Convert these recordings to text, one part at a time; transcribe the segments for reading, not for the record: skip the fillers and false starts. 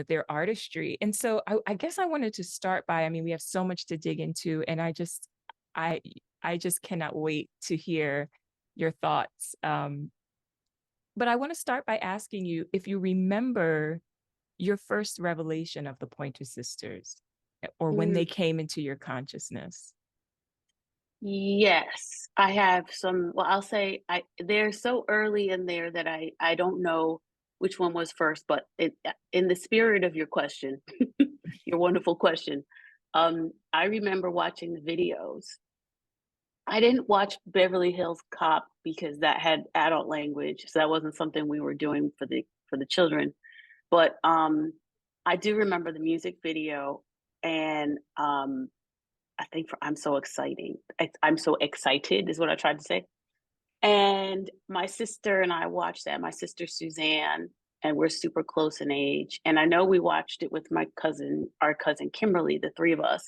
their artistry. And so I guess I wanted to start by, I mean, we have so much to dig into, and I I just cannot wait to hear your thoughts. But I want to start by asking you if you remember your first revelation of the Pointer Sisters, or when they Mm, came into your consciousness. yes, I have some. Well, I'll say they're so early in there that I don't know which one was first, but in the spirit of your question, your wonderful question, I remember watching the videos. I didn't watch Beverly Hills Cop because that had adult language, so that wasn't something we were doing for the children. But I do remember the music video, and I think I'm so exciting. I'm so excited is what I tried to say. And my sister and I watched that. My sister Suzanne, and we're super close in age. And I know we watched it with my cousin, our cousin Kimberly, the three of us.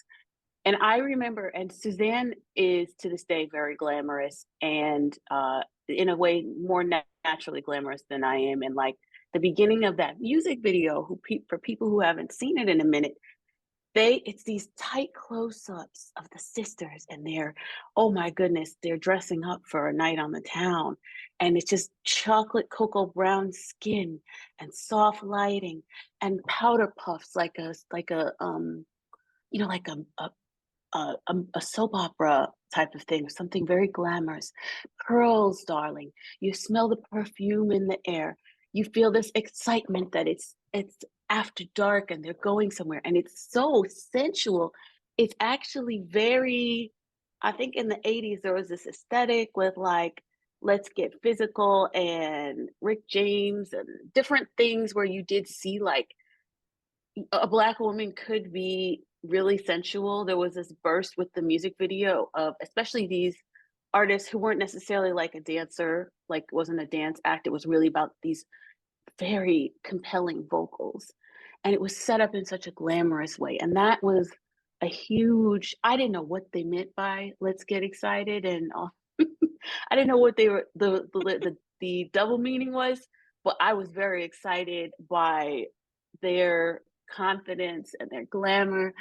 And I remember, and Suzanne is to this day very glamorous and in a way more naturally glamorous than I am. And like the beginning of that music video, for people who haven't seen it in a minute, it's these tight close-ups of the sisters, and they're, oh my goodness, they're dressing up for a night on the town, and it's just chocolate cocoa brown skin and soft lighting and powder puffs like a soap opera type of thing, something very glamorous. Pearls, darling. You smell the perfume in the air. You feel this excitement that it's after dark and they're going somewhere, and it's so sensual. It's actually very. I think in the 80s there was this aesthetic with like let's get physical and Rick James and different things where you did see like a black woman could be really sensual. There was this burst with the music video of especially these artists who weren't necessarily like a dancer, like wasn't a dance act. It was really about these very compelling vocals. And it was set up in such a glamorous way. And that was a huge, I didn't know what they meant by let's get excited. And I didn't know what they were, the double meaning was, but I was very excited by their confidence and their glamour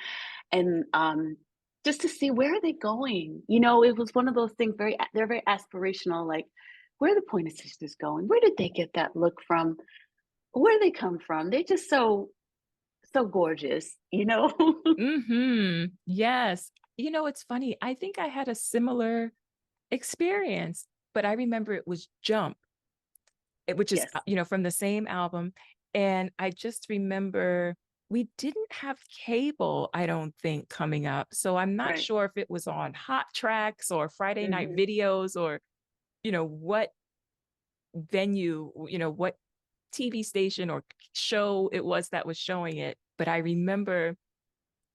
and just to see where are they going. It was one of those things they're very aspirational, like where are the Pointer Sisters going? Where did they get that look from? Where do they come from? They're just so gorgeous. Yes. It's funny. I think I had a similar experience, but I remember it was Jump, which is, Yes, from the same album. And I just remember we didn't have cable, I don't think, coming up. So I'm not right. sure if it was on Hot Tracks or Friday Night Hmm. Videos, or, what venue, what TV station or show it was that was showing it. But I remember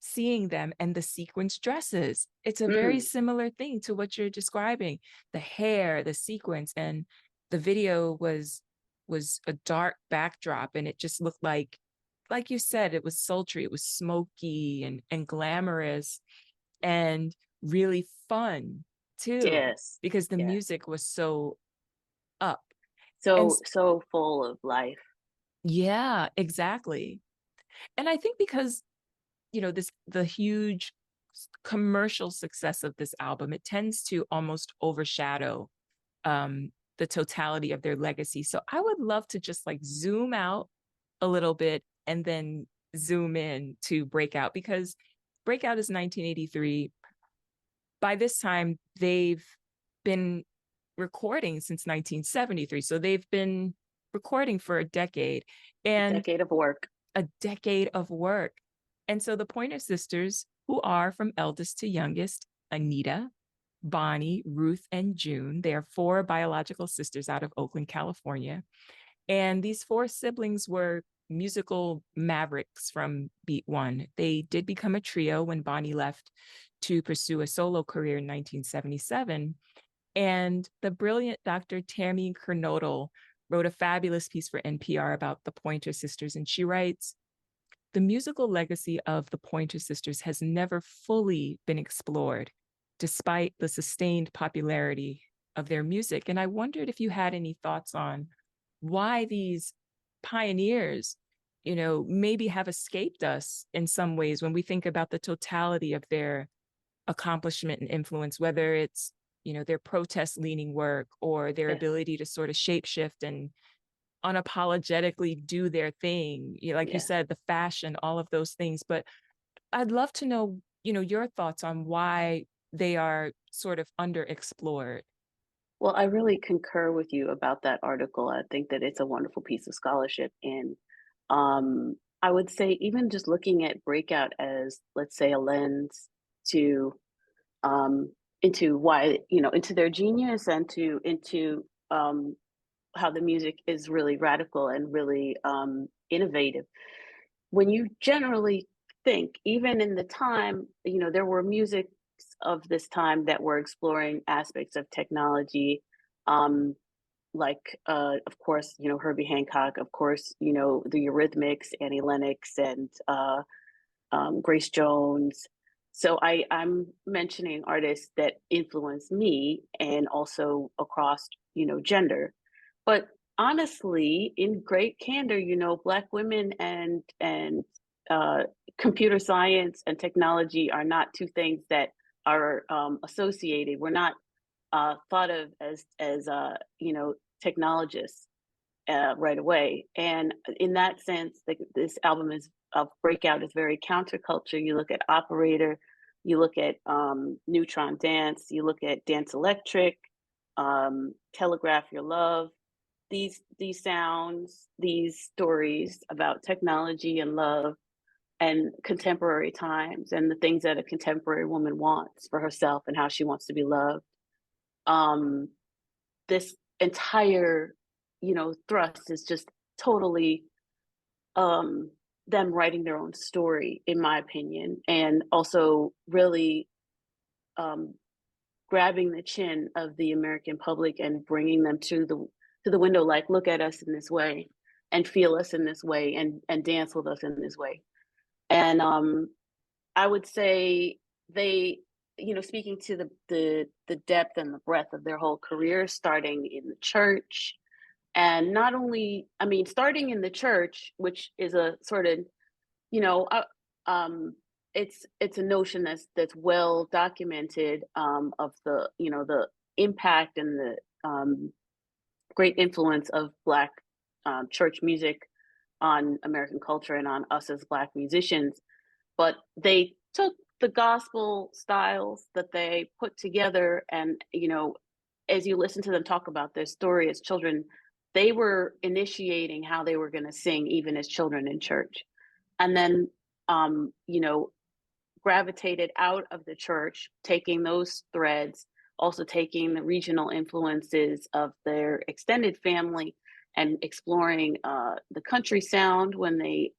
seeing them and the sequence dresses. It's a very Mm, similar thing to what you're describing. The hair, the sequence, and the video was a dark backdrop, and it just looked like you said, it was sultry, it was smoky and glamorous and really fun too, yes, because the yes. music was so up. And So full of life. yeah, exactly. And I think because the huge commercial success of this album, it tends to almost overshadow the totality of their legacy. So I would love to just like zoom out a little bit and then zoom in to Breakout, because Breakout is 1983. By this time, they've been recording since 1973. So they've been recording for a decade. A And decade of work. a decade of work. And so the Pointer Sisters, who are from eldest to youngest, Anita, Bonnie, Ruth, and June, they are four biological sisters out of Oakland, California. And these four siblings were musical mavericks from Beat One. They did become a trio when Bonnie left to pursue a solo career in 1977. And the brilliant Dr. Tammy Kernodle wrote a fabulous piece for NPR about the Pointer Sisters. And she writes, the musical legacy of the Pointer Sisters has never fully been explored, despite the sustained popularity of their music. And I wondered if you had any thoughts on why these pioneers, maybe have escaped us in some ways when we think about the totality of their accomplishment and influence, whether it's, their protest leaning work or their Yes. ability to sort of shapeshift and unapologetically do their thing. Like you Yes. said, the fashion, all of those things. But I'd love to know, your thoughts on why they are sort of underexplored. Well, I really concur with you about that article. I think that it's a wonderful piece of scholarship. And I would say, even just looking at Breakout as, let's say, a lens to um, into why, into their genius and into how the music is really radical and really innovative. When you generally think, even in the time, there were music of this time that were exploring aspects of technology, um, like, of course, Herbie Hancock, of course, the Eurythmics, Annie Lennox, and Grace Jones. So I'm mentioning artists that influence me and also across, gender. But honestly, in great candor, Black women and uh, computer science and technology are not two things that are associated. We're not thought of as technologists right away. And in that sense, this album is Breakout is very counterculture. You look at Operator, you look at Neutron Dance, you look at Dance Electric, Telegraph Your Love. These sounds, these stories about technology and love and contemporary times and the things that a contemporary woman wants for herself and how she wants to be loved. Um, this entire thrust is just totally um them writing their own story, in my opinion, and also really um grabbing the chin of the American public and bringing them to the window, like, look at us in this way and feel us in this way and dance with us in this way. And I would say they, speaking to the depth and the breadth of their whole career, starting in the church, and not only, I mean, starting in the church, which is a sort of, you know, uh, um, it's a notion that's well documented, of the, the impact and the great influence of Black church music on American culture and on us as Black musicians. But they took the gospel styles that they put together, and as you listen to them talk about their story as children, they were initiating how they were going to sing even as children in church, and then um, you know gravitated out of the church, taking those threads, also taking the regional influences of their extended family and exploring the country sound when they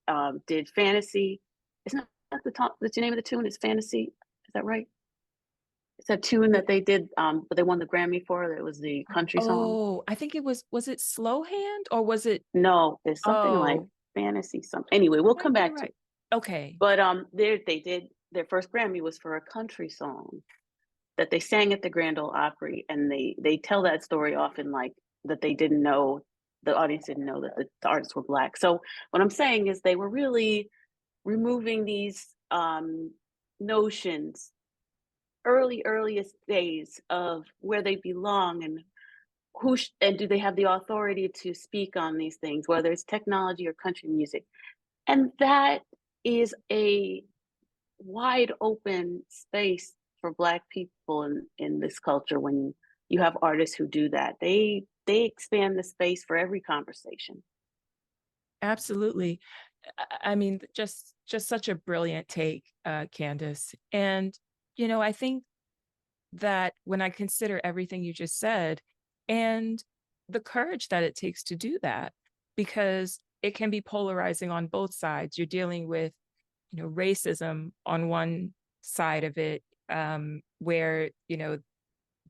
did Fantasy. Isn't that the name of the tune? Is Fantasy? Is that right? It's a tune that they did, but they won the Grammy for. It was the country song. Oh, I think was it Slow Hand or was it? No, it's something like Oh, Fantasy something. Anyway, we'll come maybe you're back to right. it. Okay. But they did their first Grammy was for a country song that they sang at the Grand Ole Opry, and they tell that story often, like, that they didn't know, the audience didn't know that the artists were Black. So what I'm saying is they were really removing these notions earliest days of where they belong and and do they have the authority to speak on these things, whether it's technology or country music. And that is a wide open space for Black people in this culture. When you have artists who do that, they expand the space for every conversation. Absolutely. I mean, just such a brilliant take, Candice. And, I think that when I consider everything you just said and the courage that it takes to do that, because it can be polarizing on both sides. You're dealing with, racism on one side of it, where,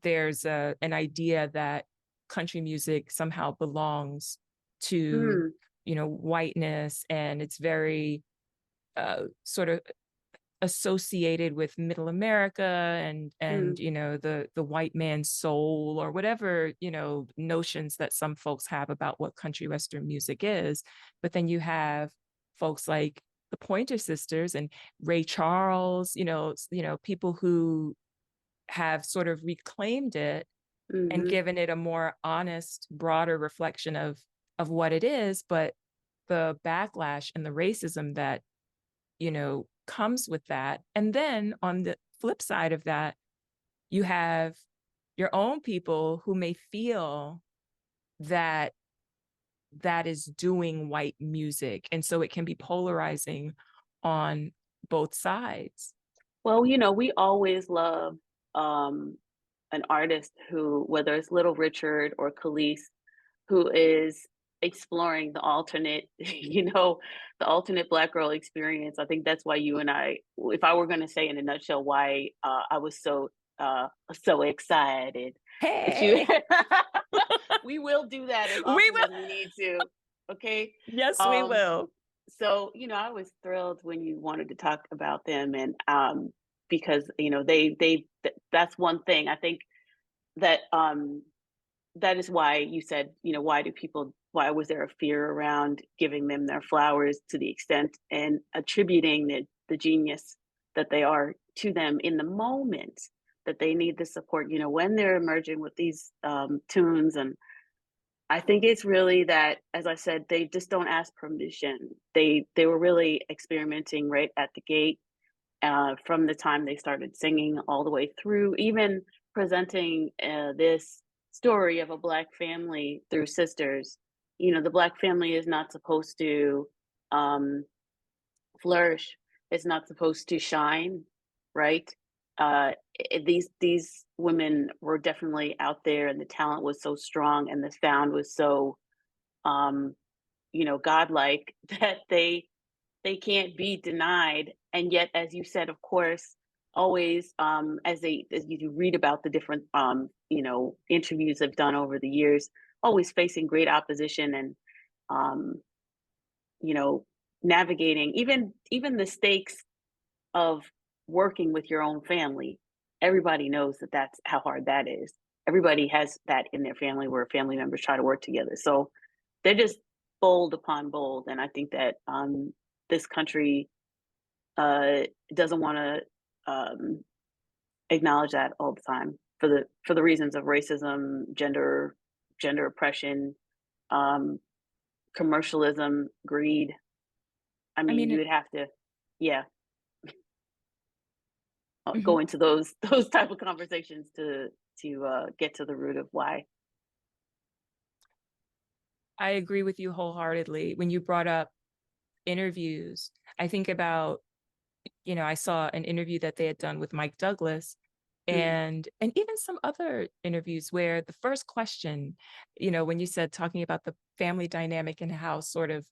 there's an idea that country music somehow belongs to, Mm, whiteness, and it's very sort of associated with middle America and mm, the white man's soul or whatever, notions that some folks have about what country western music is. But then you have folks like the Pointer Sisters and Ray Charles, people who have sort of reclaimed it and Mm-hmm. given it a more honest, broader reflection of what it is, but the backlash and the racism that, comes with that. And then on the flip side of that, you have your own people who may feel that that is doing white music. And so it can be polarizing on both sides. Well, we always love um, an artist who, whether it's Little Richard or Khalees, who is exploring the alternate, the alternate Black girl experience. I think that's why you and I, if I were going to say in a nutshell why I was so excited that you, Hey, we will do that as we often will. as we need to. Okay. Yes, we Um, will. so I was thrilled when you wanted to talk about them, and because that's one thing I think that that is why you said, why was there a fear around giving them their flowers to the extent and attributing the genius that they are to them in the moment that they need the support, when they're emerging with these tunes. And I think it's really that, as I said, they just don't ask permission. They were really experimenting right at the gate, from the time they started singing all the way through, even presenting this story of a Black family through sisters. The Black family is not supposed to um, flourish. It's not supposed to shine, right? These women were definitely out there, and the talent was so strong, and the sound was so um, godlike that they can't be denied. And yet, as you said, of course, always as you read about the different interviews they've done over the years, always facing great opposition, and um, you know navigating even the stakes of working with your own family. Everybody knows that that's how hard that is. Everybody has that in their family where family members try to work together. So they're just bold upon bold, and I think that this country uh, doesn't want to acknowledge that all the time for the reasons of racism, gender oppression, um, commercialism, greed. I I mean, mean, you would have to, yeah, mhm. go into those type of conversations to get to the root of why. I agree with you wholeheartedly. When you brought up interviews, I think about, I saw an interview that they had done with Mike Douglas Mm, and even some other interviews where the first question, when you said talking about the family dynamic and how sort of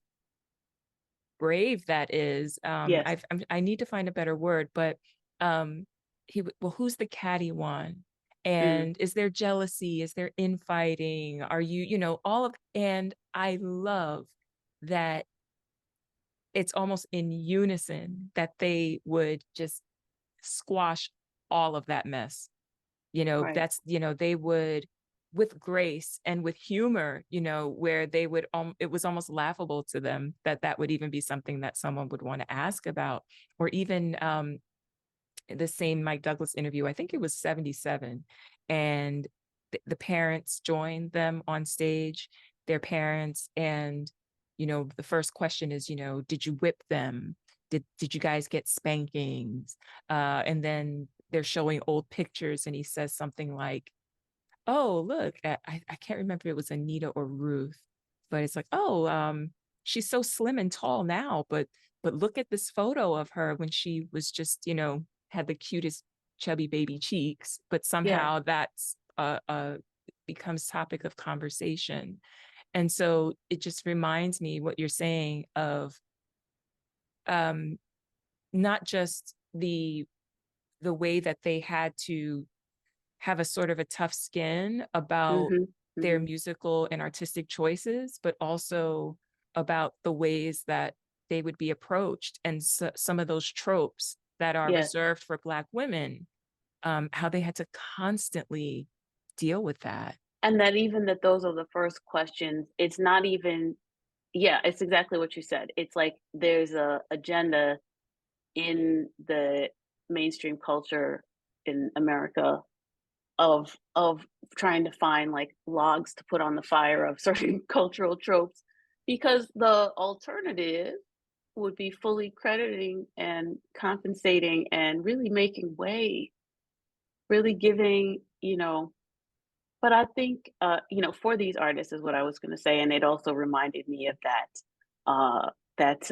brave that is, yes. I need to find a better word, but um well, who's the catty one? Mm, And is there jealousy? Is there infighting? Are you, all of, and I love that it's almost in unison that they would just squash all of that mess. right. That's, they would, with grace and with humor, where they would, it was almost laughable to them that that would even be something that someone would want to ask about. Or even the same Mike Douglas interview, I think it was 77. And the parents joined them on stage, their parents. And, the first question is, did you whip them? Did you guys get spankings? And then they're showing old pictures and he says something like, oh, look, I can't remember if it was Anita or Ruth, but it's like, oh, she's so slim and tall now, but look at this photo of her when she was just, had the cutest chubby baby cheeks, but Yeah. somehow that's becomes topic of conversation. And so it just reminds me what you're saying of um, not just the way that they had to have a sort of a tough skin about Hmm. their Hmm. musical and artistic choices, but also about the ways that they would be approached and some of those tropes that are Yes. reserved for Black women, how they had to constantly deal with that. And that even that those are the first questions. It's not even Yeah, it's exactly what you said. It's like there's a agenda in the mainstream culture in America of trying to find like logs to put on the fire of certain cultural tropes, because the alternative would be fully crediting and compensating and really making way, really giving, but I think, for these artists is what I was gonna say, and it also reminded me of that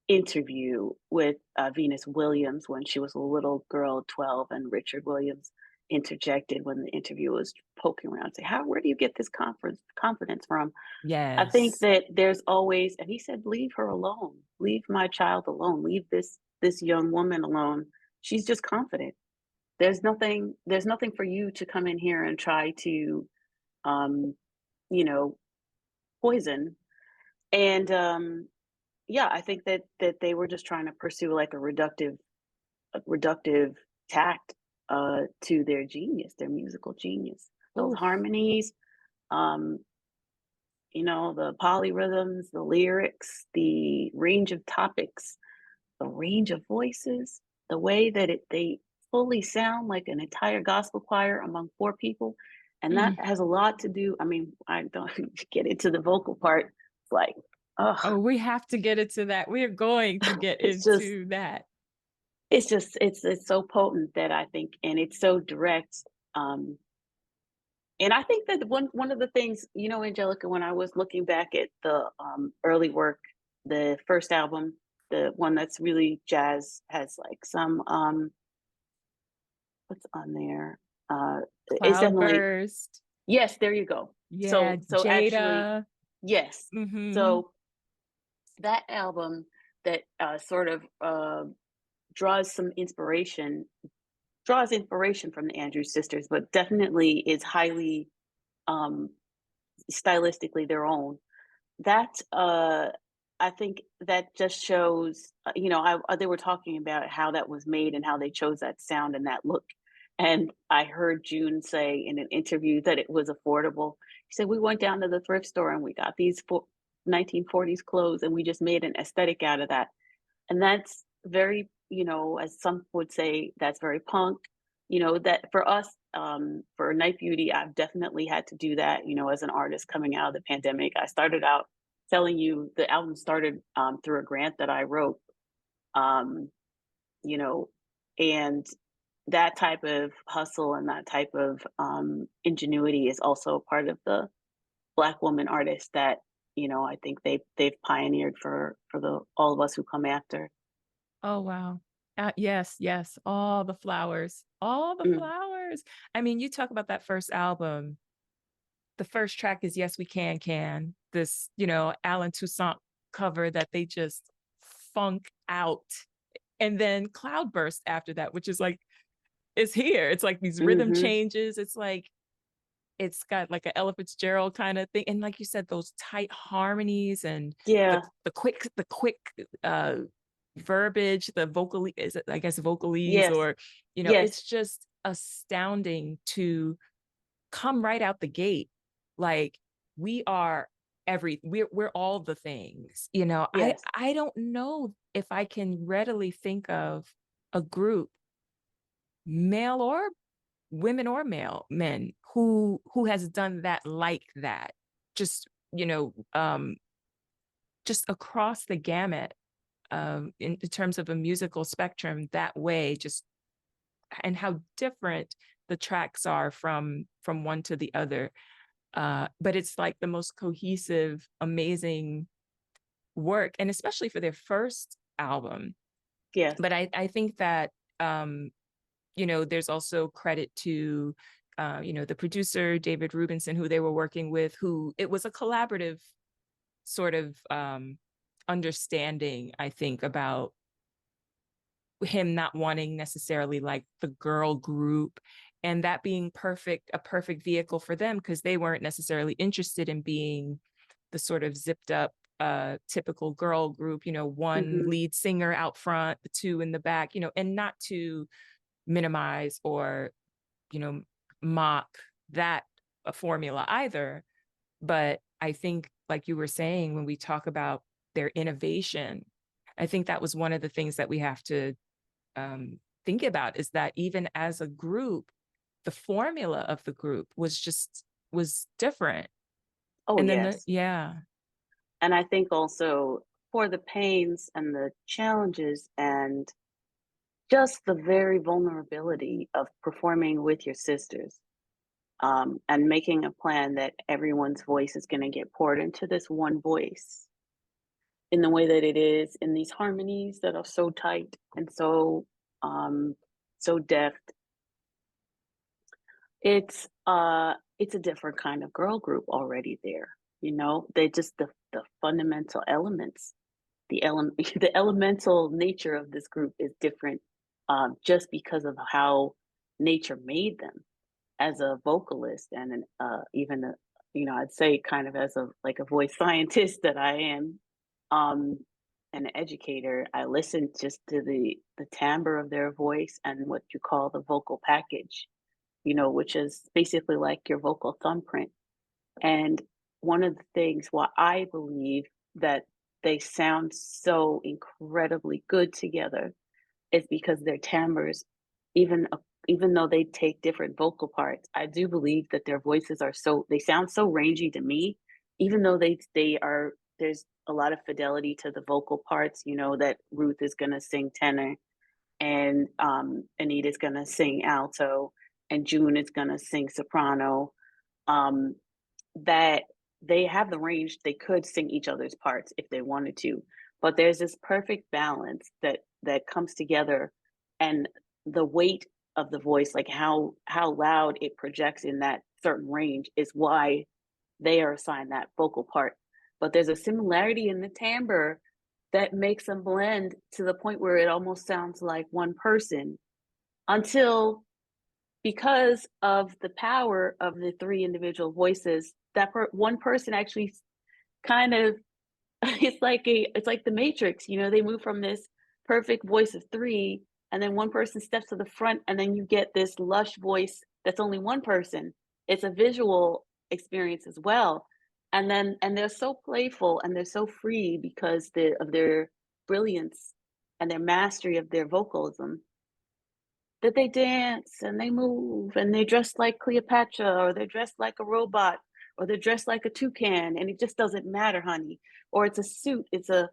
interview with, Venus Williams when she was a little girl, 12, and Richard Williams interjected when the interview was poking around, say, "How where do you get this confidence from?" I think Yes. that there's always, and he said, "Leave her alone. Leave my child alone. Leave this young woman alone. She's just confident. There's nothing for you to come in here and try to, um, you know, poison." And yeah, I think that they were just trying to pursue like a reductive tact to their genius, their musical genius. Those Oof. harmonies, um, the polyrhythms, the lyrics, the range of topics, the range of voices, the way that they fully sound like an entire gospel choir among four people. And that Mm. has a lot to do. I mean, I don't get into the vocal part. It's like, oh, Oh, we have to get into that. We are going to get it's just, into that. it's so potent that I think, and it's so direct. Um, and I think that one of the things, Angelica, when I was looking back at the early work, the first album, the one that's really jazz, has like some what's on there? It's definitely, Cloudburst. yes, there you go. Yeah, So actually, Jada. yes. Hmm. So that album that sort of draws some inspiration, draws inspiration from the Andrews Sisters, but definitely is highly um, stylistically their own. That I think that just shows, they were talking about how that was made and how they chose that sound and that look. And I heard June say in an interview that it was affordable. He said, "We went down to the thrift store and we got these 1940s clothes and we just made an aesthetic out of that." And that's very, as some would say, that's very punk. That for us, for Night Beauty, I've definitely had to do that, as an artist coming out of the pandemic. I started out telling you the album started through a grant that I wrote, um, you know, and that type of hustle and that type of ingenuity is also part of the Black woman artists that, I think they've pioneered for the all of us who come after. Oh, wow. Yes, yes. All the flowers. All the Mm, flowers. I mean, you talk about that first album. The first track is Yes We Can. This, Alan Toussaint cover that they just funk out. And then Cloudburst after that, which is like, it's here. It's like these rhythm mhm. changes. It's like, it's got like an Ella Fitzgerald kind of thing. And like you said, those tight harmonies and the Yeah. quick uh verbiage, the vocal is it, I guess vocalese, Yes. or Yes. it's just astounding to come right out the gate. Like we are we're all the things. Yes. I don't know if I can readily think of a group, male or women or male men, who has done that like that. Just, just across the gamut, in terms of a musical spectrum that way, just and how different the tracks are from one to the other. But it's like the most cohesive, amazing work, and especially for their first album. Yes. But I think that, um, there's also credit to, the producer, David Rubinson, who they were working with, who it was a collaborative sort of understanding, I think, about him not wanting necessarily like the girl group, and that being a perfect vehicle for them, because they weren't necessarily interested in being the sort of zipped up typical girl group, one Mhm. lead singer out front, the two in the back, and not to minimize or, you know mock that formula either. But I think like you were saying, when we talk about their innovation, I think that was one of the things that we have to think about, is that even as a group, the formula of the group was different. Oh, And then yes. yeah. And I think also for the pains and the challenges and just the very vulnerability of performing with your sisters, and making a plan that everyone's voice is going to get poured into this one voice in the way that it is, in these harmonies that are so tight and so deft. It's a different kind of girl group already there. You know, they just the fundamental elements, the elemental nature of this group is different, just because of how nature made them. As a vocalist and an even a, you know, I'd say kind of as a like a voice scientist that I am, um, an educator, I listen just to the timbre of their voice and what you call the vocal package, you know, which is basically like your vocal thumbprint. And one of the things why I believe that they sound so incredibly good together is because their timbres, even even though they take different vocal parts, I do believe that their voices are they sound so rangy to me, even though they are there's a lot of fidelity to the vocal parts, you know, that Ruth is gonna sing tenor and Anita's gonna sing alto and June is gonna sing soprano. Um, that they have the range, they could sing each other's parts if they wanted to, but there's this perfect balance that comes together, and the weight of the voice, like how loud it projects in that certain range, is why they are assigned that vocal part. But there's a similarity in the timbre that makes them blend to the point where it almost sounds like one person, until, because of the power of the three individual voices, that one person actually kind of it's like the Matrix, you know, they move from this perfect voice of three, and then one person steps to the front, and then you get this lush voice that's only one person. It's a visual experience as well. And they're so playful and they're so free because of their brilliance and their mastery of their vocalism, that they dance and they move and they're dressed like Cleopatra, or they're dressed like a robot, or they're dressed like a toucan, and it just doesn't matter, honey. Or it's a suit, it's a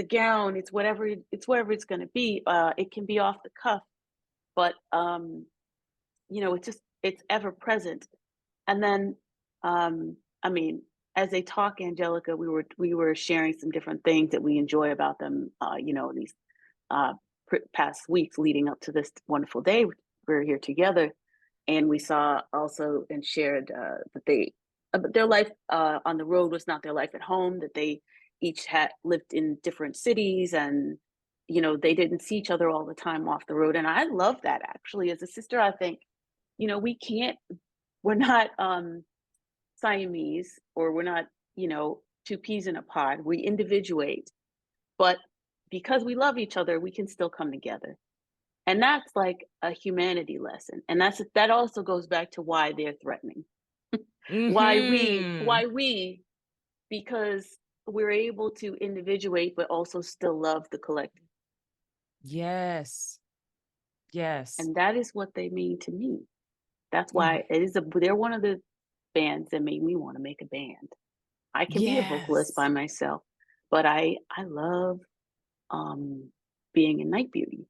gown, it's whatever it's going to be. It can be off the cuff, but you know, it's ever present. And then, I mean, as they talk, Angélika, we were sharing some different things that we enjoy about them. You know, these uh, past weeks leading up to this wonderful day we're here together, and we saw also and shared that their life on the road was not their life at home, that they each had lived in different cities, and you know, they didn't see each other all the time off the road. And I love that. Actually, as a sister, I think, you know, we're not Siamese, or we're not, you know, two peas in a pod. We individuate, but because we love each other, we can still come together. And that's like a humanity lesson. And that also goes back to why they're threatening. Mm-hmm. Why we, because we're able to individuate, but also still love the collective. Yes. Yes. And that is what they mean to me. That's Yeah. why they're one of the bands that made me want to make a band. I can be a vocalist by Yes. myself, but I love um, being a night beauty.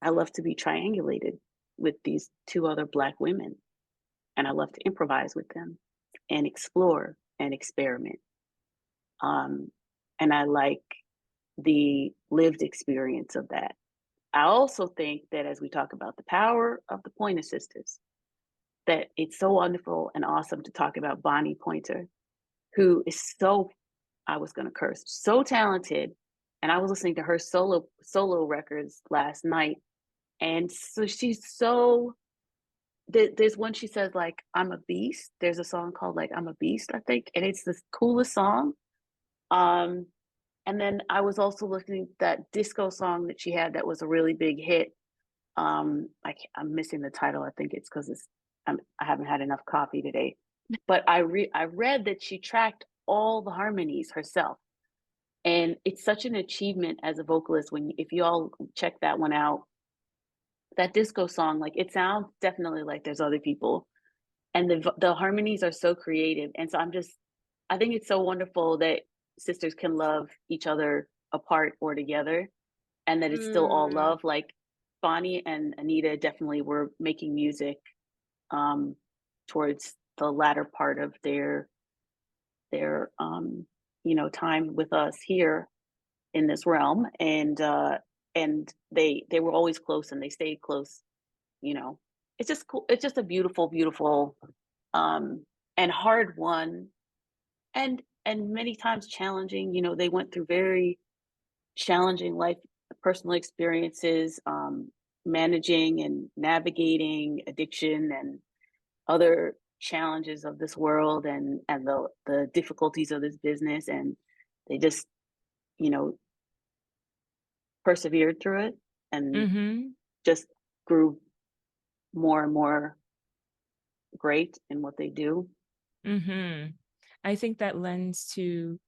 I love to be triangulated with these two other Black women, and I love to improvise with them and explore and experiment. Um, and I like the lived experience of that. I also think that as we talk about the power of the Pointer Sisters, that it's so wonderful and awesome to talk about Bonnie Pointer, who is so, I was going to curse, so talented. And I was listening to her solo records last night, and so she's so, there's one she says like, I'm a beast. There's a song called like I'm a beast, I think, and it's the coolest song. Um, and then I was also looking at that disco song that she had that was a really big hit. I'm missing the title. I think it's because I haven't had enough coffee today. But I read that she tracked all the harmonies herself. And it's such an achievement as a vocalist when if you all check that one out, that disco song, like it sounds definitely like there's other people, and the harmonies are so creative. And so I think it's so wonderful that sisters can love each other apart or together, and that it's still all Mm, love. Like Bonnie and Anita definitely were making music um, towards the latter part of their time with us here in this realm, and they were always close and they stayed close. You know, it's just cool. It's just a beautiful, beautiful, um, and hard one, and many times challenging. You know, they went through very challenging life, personal experiences, managing and navigating addiction and other challenges of this world, and the difficulties of this business, and they just you know persevered through it and mm-hmm, just grew more and more great in what they do. mm-hmm. I think that lends to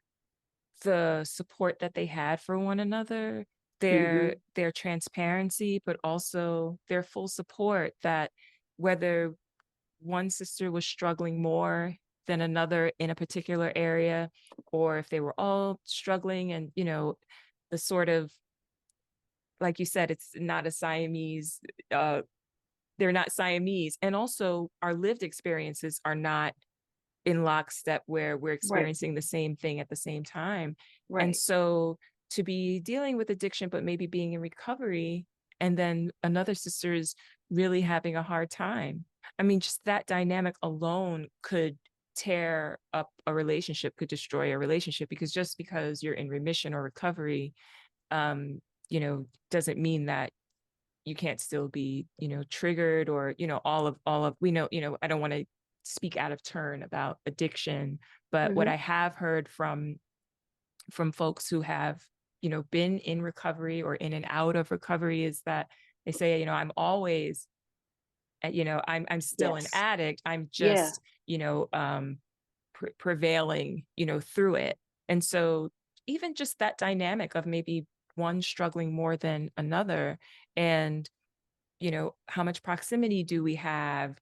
the support that they had for one another, Hmm. their transparency, but also their full support, that whether one sister was struggling more than another in a particular area, or if they were all struggling, and the sort of, like you said, it's not a Siamese, uh they're not Siamese, and also our lived experiences are not in lockstep where we're Right, experiencing the same thing at the same time. And right. so to be dealing with addiction, but maybe being in recovery, and then another sister's really having a hard time. I mean, just that dynamic alone could tear up a relationship, could destroy a relationship, because just because you're in remission or recovery, doesn't mean that you can't still be, triggered, or, all of, we know, I don't want to speak out of turn about addiction, but what Hmm. I have heard from folks who have, been in recovery or in and out of recovery is that they say, I'm always, I'm still an Yes. addict. I'm Yeah. just, prevailing, through it. And so even just that dynamic of maybe one struggling more than another, and how much proximity do we have,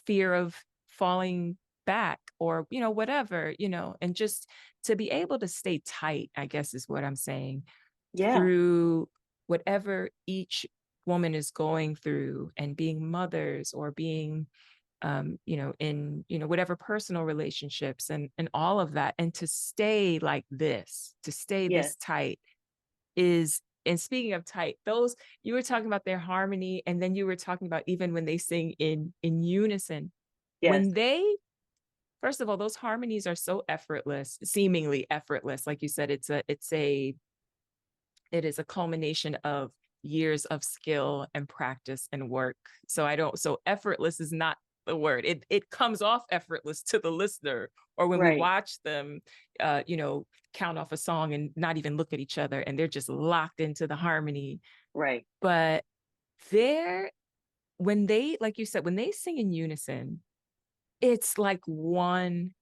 fear of falling back, or whatever, and just to be able to stay tight, I guess is what I'm saying, Yeah. through whatever each woman is going through, and being mothers, or being in whatever personal relationships, and all of that, and to stay like this, to stay Yes. this tight is. And speaking of tight, those, you were talking about their harmony, and then you were talking about even when they sing in unison, Yes. when they, first of all, those harmonies are so effortless, seemingly effortless. Like you said, it is a culmination of years of skill and practice and work. So effortless is not the word. It comes off effortless to the listener, or when we Right. watch them, count off a song and not even look at each other, and they're just locked into the harmony. Right. But they're when they, like you said, when they sing in unison, it's like one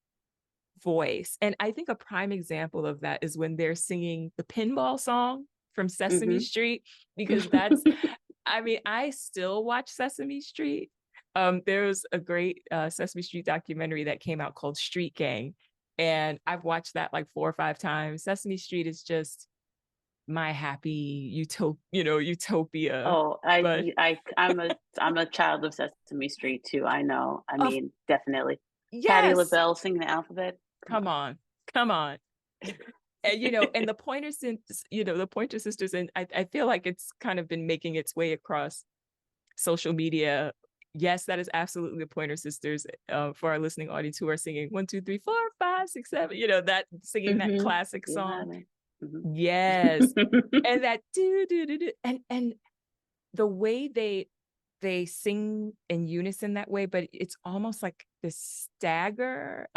voice. And I think a prime example of that is when they're singing the pinball song from Sesame Hmm. Street, because that's, I mean, I still watch Sesame Street. There's a great Sesame Street documentary that came out called Street Gang, and I've watched that like 4 or 5 times. Sesame Street is just my happy utopia. Oh, But I'm a child of Sesame Street too. I know. I of mean, definitely. Patty yes, LaBelle singing the alphabet. Come come on, come on. And and the the Pointer Sisters, and I feel like it's kind of been making its way across social media. Yes, that is absolutely the Pointer Sisters, for our listening audience who are singing 1, 2, 3, 4, 5, 6, 7, that singing that Hmm. classic song. 11. Hmm. Yes. And that do do do do, and the way they sing in unison that way, but it's almost like this stagger.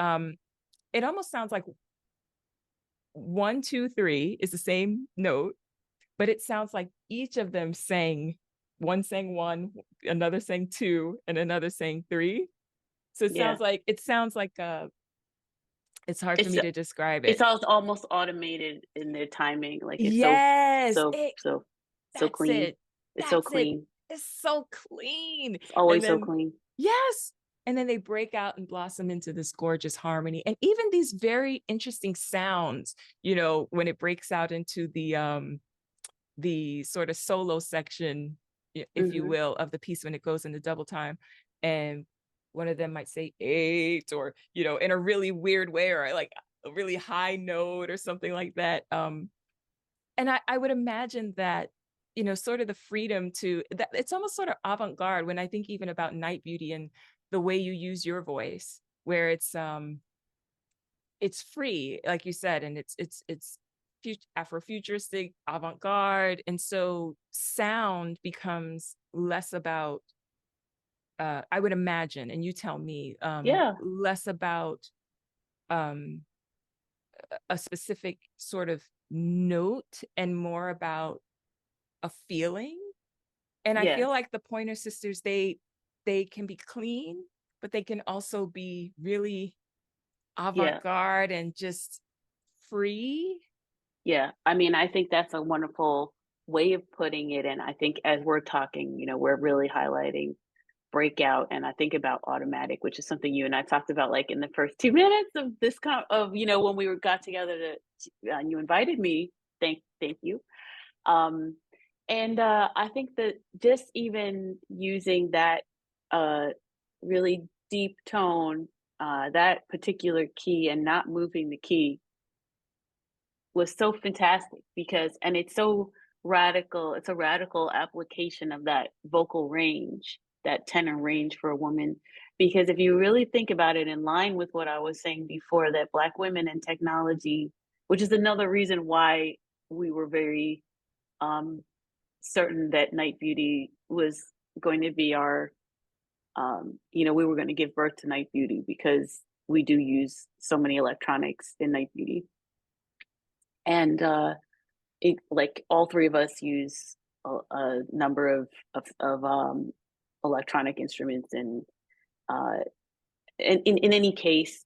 It almost sounds like 1, 2, 3 is the same note, but it sounds like each of them sang one, another sang two, and another sang three. So Yeah. it sounds like it's hard for It's me to describe it's it. almost automated in their timing. Like it's Yes, so so so that's clean. it. It's so That's it. clean. It's so clean. It's And always so then, clean. yes. And then they break out and blossom into this gorgeous harmony. And even these very interesting sounds, when it breaks out into the sort of solo section, if you Mhm. will, of the piece when it goes into double time. And one of them might say eight, or, in a really weird way, or like a really high note or something like that. And I would imagine that, sort of the freedom to that, it's almost sort of avant-garde when I think even about Night Beauty and the way you use your voice, where it's free, like you said, and it's Afrofuturistic, avant-garde. And so sound becomes less about, I would imagine, and you tell me, Yeah. less about um a specific sort of note and more about a feeling. And I feel Yes. like the Pointer Sisters, they can be clean, but they can also be really Yeah. avant-garde and just free. Yeah. I mean, I think that's a wonderful way of putting it, and I think as we're talking, we're really highlighting breakout, and I think about automatic, which is something you and I talked about like in the first 2 minutes of this when we got together you invited me. Thank you. Um, and I think that just even using that uh, really deep tone, that particular key, and not moving the key was so fantastic because, and it's so radical. It's a radical application of that vocal range, that tenor range for a woman. Because if you really think about it, in line with what I was saying before, that Black women in technology, which is another reason why we were very um, certain that Night Beauty was going to be our, we were going to give birth to Night Beauty because we do use so many electronics in Night Beauty. And like all three of us use a number of electronic instruments. And uh, in any case,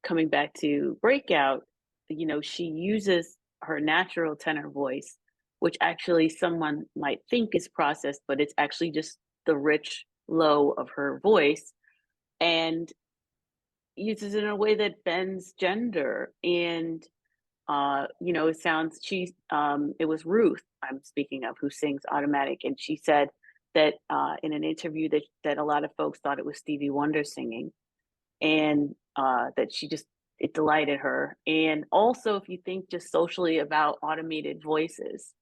coming back to Breakout, she uses her natural tenor voice, which actually someone might think is processed, but it's actually just the rich low of her voice, and uses it in a way that bends gender. And it sounds it was Ruth I'm speaking of, who sings automatic, and she said that in an interview that a lot of folks thought it was Stevie Wonder singing, and that it delighted her. And also, if you think just socially about automated voices,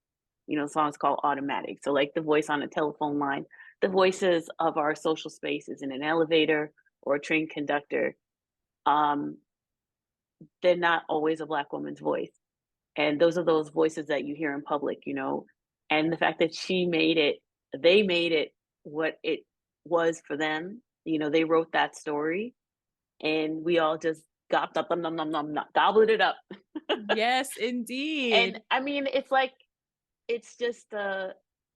the song's called Automatic. So like the voice on a telephone line, the voices of our social spaces in an elevator or a train conductor, um, they're not always a Black woman's voice. And those are those voices that you hear in public. And the fact that they made it what it was for them. They wrote that story, and we all just gobbled it up. Yes, And indeed. I mean, it's like, it's just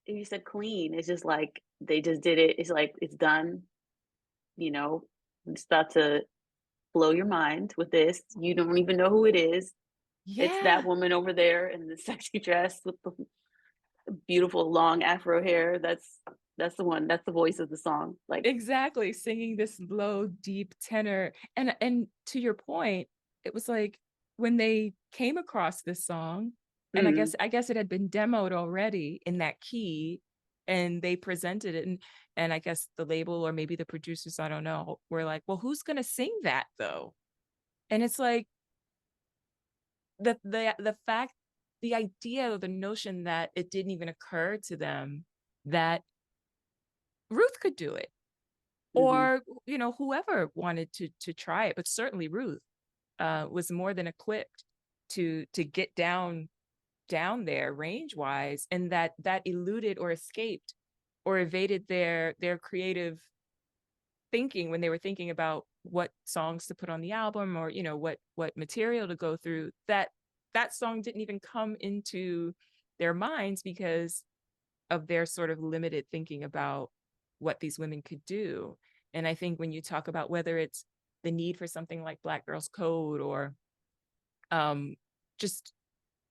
you said clean. It's just like they just did it. It's like it's done. You know, I'm just about to blow your mind with this. You don't even know who it is. It's that Yeah, woman over there in the sexy dress with the beautiful long afro hair. That's the one. That's the voice of the song. Like, exactly. Singing this low, deep tenor. And to your point, it was like when they came across this song, and mm, I guess it had been demoed already in that key, and they presented it, and I guess the label or maybe the producers, I don't know, were like, well, who's gonna sing that though? And it's like the fact, the idea or the notion that it didn't even occur to them that Ruth could do it, mm-hmm, or whoever wanted to try it, but certainly Ruth was more than equipped to get down there range wise, and that eluded or escaped or evaded their creative thinking when they were thinking about what songs to put on the album, or what material to go through. That song didn't even come into their minds because of their sort of limited thinking about what these women could do. And I think when you talk about whether it's the need for something like Black Girls Code, or just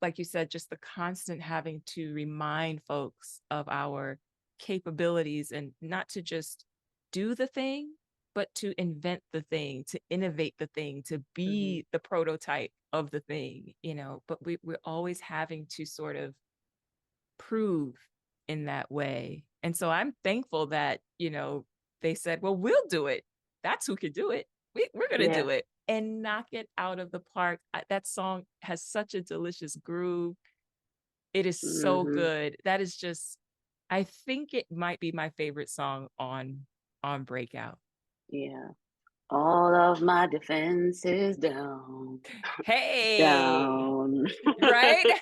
like you said, just the constant having to remind folks of our capabilities, and not to just do the thing, but to invent the thing, to innovate the thing, to Mhm. be the prototype of the thing, but we're always having to sort of prove in that way. And so I'm thankful that, they said, well, we'll do it. That's who can do it. We're going to Yeah. do it and knock it out of the park. That song has such a delicious groove. It is so Mhm. good. That is just, I think it might be my favorite song on Breakout. Yeah. All of my defenses down, Hey, down. right?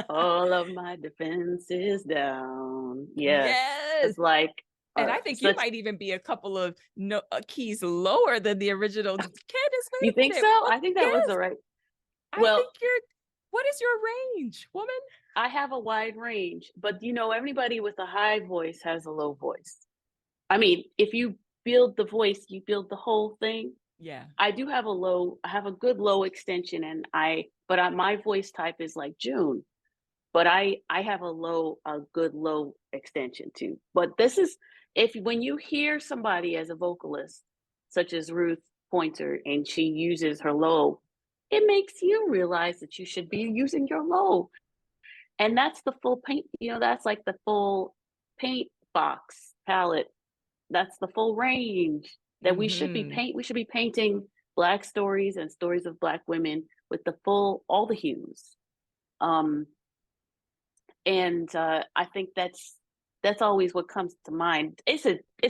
All of my defenses down. Yeah. Yes. It's like And I think you such. might even be a couple of keys lower than the original. Candice, You wait a think minute. so? What? I think that was the Yes, right. I Well, think what is your range, woman? I have a wide range, but everybody with a high voice has a low voice. I mean, if you build the voice, you build the whole thing. Yeah. I have a good low extension, but my voice type is like June, but I have a good low extension too. But this is, if when you hear somebody as a vocalist, such as Ruth Pointer, and she uses her low, it makes you realize that you should be using your low. And that's the full paint, that's like the full paint box palette. That's the full range that Mm-hmm. we should be painting Black stories and stories of Black women with all the hues. Um, and I think that's always what comes to mind. It's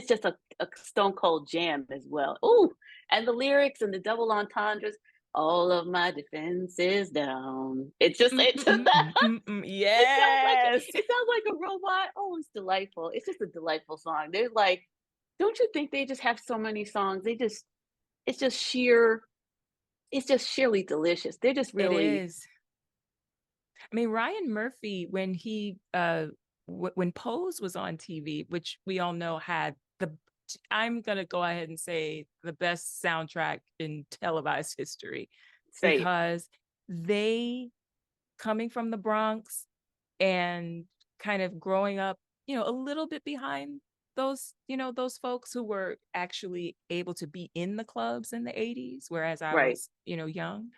just a stone cold jam as well. Ooh, and the lyrics and the double entendres. All of my defenses down. It's just that. Yes. It sounds like a robot. Oh, it's delightful. It's just a delightful song. There's like, don't you think they just have so many songs? It's just sheer, it's just sheerly delicious. They're just It really is. I mean, Ryan Murphy, when he when Pose was on TV, which we all know had I'm gonna go ahead and say the best soundtrack in televised history, safe. because they, coming from the Bronx and kind of growing up, a little bit behind those folks who were actually able to be in the clubs in the 80s, whereas I Right, was, young.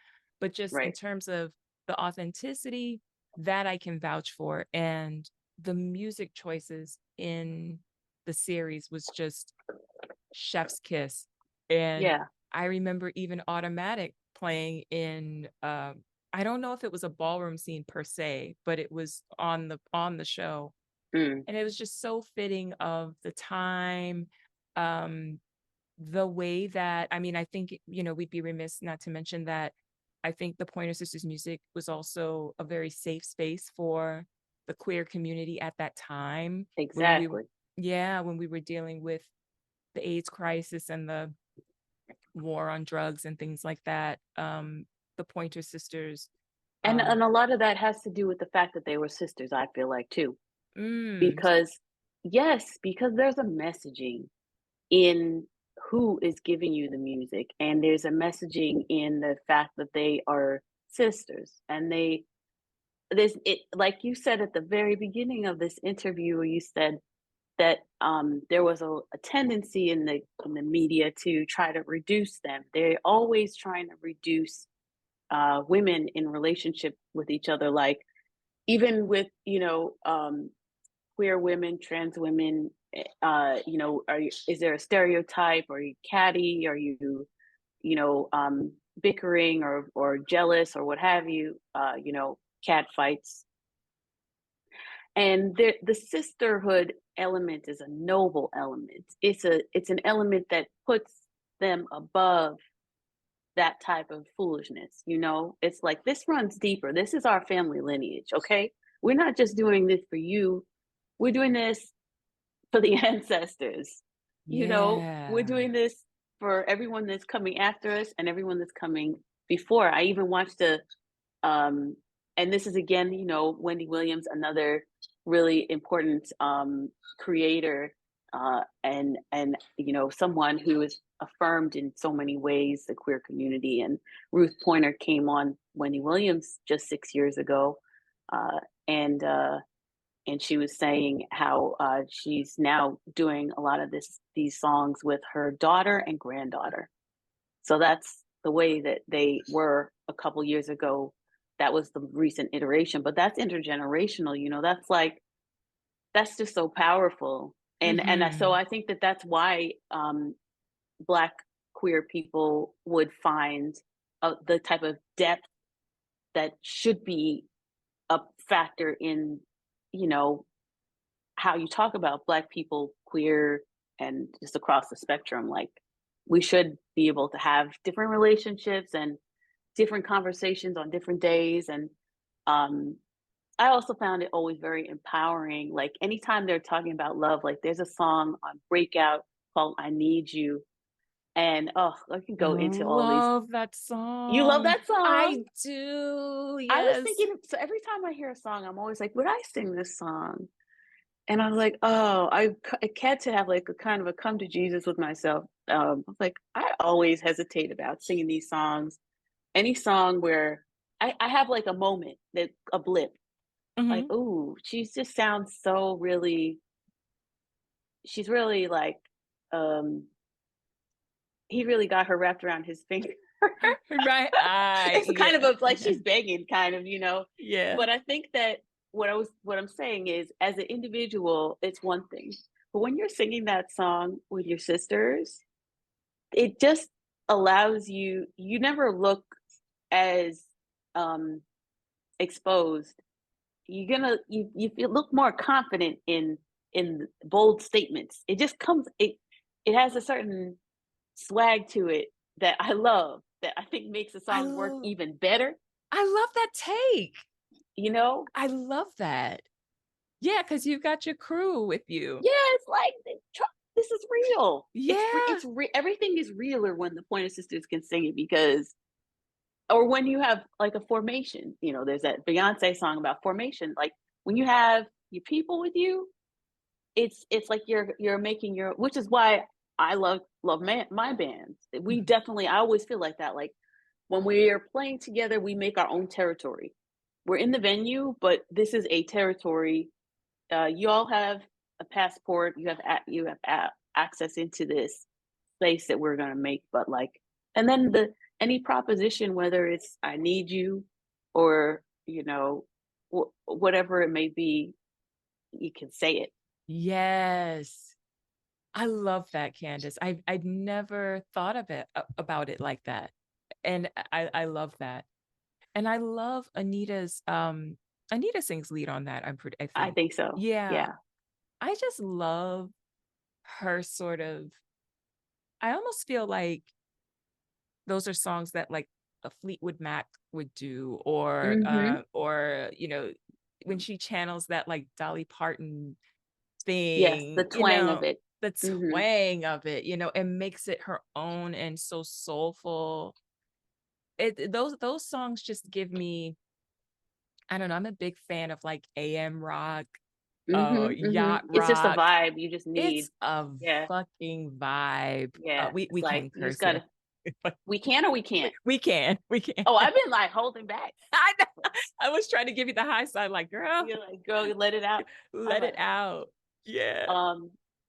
But just in right. terms of the authenticity, that I can vouch for. And the music choices in the series was just chef's kiss. And Yeah. I remember even Automatic playing in I don't know if it was a ballroom scene per se, but it was on the show. Mm, And it was just so fitting of the time, um, the way that, I mean, I think, we'd be remiss not to mention that I think the Pointer Sisters music was also a very safe space for the queer community at that time, when exactly. when we were dealing with the AIDS crisis and the war on drugs and things like that. The Pointer Sisters. And a lot of that has to do with the fact that they were sisters, I feel like too. Mm, Because yes, because there's a messaging in who is giving you the music, and there's a messaging in the fact that they are sisters, and there's it, like you said at the very beginning of this interview, where you said that there was a tendency in the media to try to reduce them. They're always trying to reduce women in relationship with each other, like even with queer women, trans women. Is there a stereotype? Are you catty? Are you bickering or jealous or what have you? Cat fights. And the sisterhood element is a noble element. It's an element that puts them above that type of foolishness. It's like, this runs deeper. This is our family lineage. Okay, we're not just doing this for you, we're doing this for the ancestors. We're yeah. doing this for everyone that's coming after us and everyone that's coming before. I even watched um and this is again, Wendy Williams, another really important creator. and you know, someone who is affirmed in so many ways the queer community. And Ruth Pointer came on Wendy Williams just 6 years ago, uh, and uh, and she was saying how she's now doing a lot of these songs with her daughter and granddaughter. So that's the way that they were a couple years ago. That was the recent iteration, but that's intergenerational. You know, that's like that's just so powerful. So Hmm. I think that that's why Black queer people would find the type of depth that should be a factor in, you know, how you talk about Black people, queer, and just across the spectrum. Like, we should be able to have different relationships and different conversations on different days. And um, I also found it always very empowering. Like, anytime they're talking about love, like there's a song on Breakout called I Need You. And oh, I can go into all these. Love that You love song. that song? I do. I was Yes. thinking, so every time I hear a song, I'm always like, would I sing this song? And I was like, oh, I had to have like a kind of a come to Jesus with myself. I was like, I always hesitate about singing these songs. Any song where I have like a moment, that a blip, like, Hmm. ooh, she just sounds so really, she's really like, um, he really got her wrapped around his finger. Right. It's kind of Yeah. a like she's begging, kind of, you know. Yeah. But I think that what I'm saying is, as an individual, it's one thing. But when you're singing that song with your sisters, it just allows you, you never look as um exposed. You feel, look more confident in bold statements. It just comes, it has a certain swag to it that I love, that I think makes the I song work love even better, I love that take. you know? I love that. Yeah, because you've got your crew with you. Yeah, it's like this is real. Yeah. Everything is realer when the Pointer Sisters can sing it, because, or when you have like a formation, you know, there's that Beyonce song about formation. Like, when you have your people with you, it's like you're making your, which is why I love my bands. We Mhm. definitely, I always feel like that. Like, when we are playing together, we make our own territory. We're in the venue, but this is a territory. You all have a passport. You have access into this space that we're gonna make. But like, and then the any proposition, whether it's I need you, or you know, whatever it may be, you can say it. Yes. I love that, Candice. I've never thought of it about it like that. And I love that. And I love Anita's Anita sings lead on that, I I think. think so. Yeah. Yeah. I just love her sort of, I almost feel like those are songs that like a Fleetwood Mac would do, Mm-hmm. or when she channels that like Dolly Parton Yes, the thing, twang of it. the Mm-hmm. twang of it, and makes it her own and so soulful. Those songs just give me, I don't know, I'm a big fan of like AM rock, Mm-hmm. yacht Mm-hmm. It's just a rock. vibe you just It's need. a Yeah. fucking vibe. Yeah. We It's like can you just curse here. gotta, we can or we can't. We can. Oh, I've been like holding back. I know. I was trying to give you the high side, like, girl, You're like, girl, you let it out. I'm let it like, out. Yeah.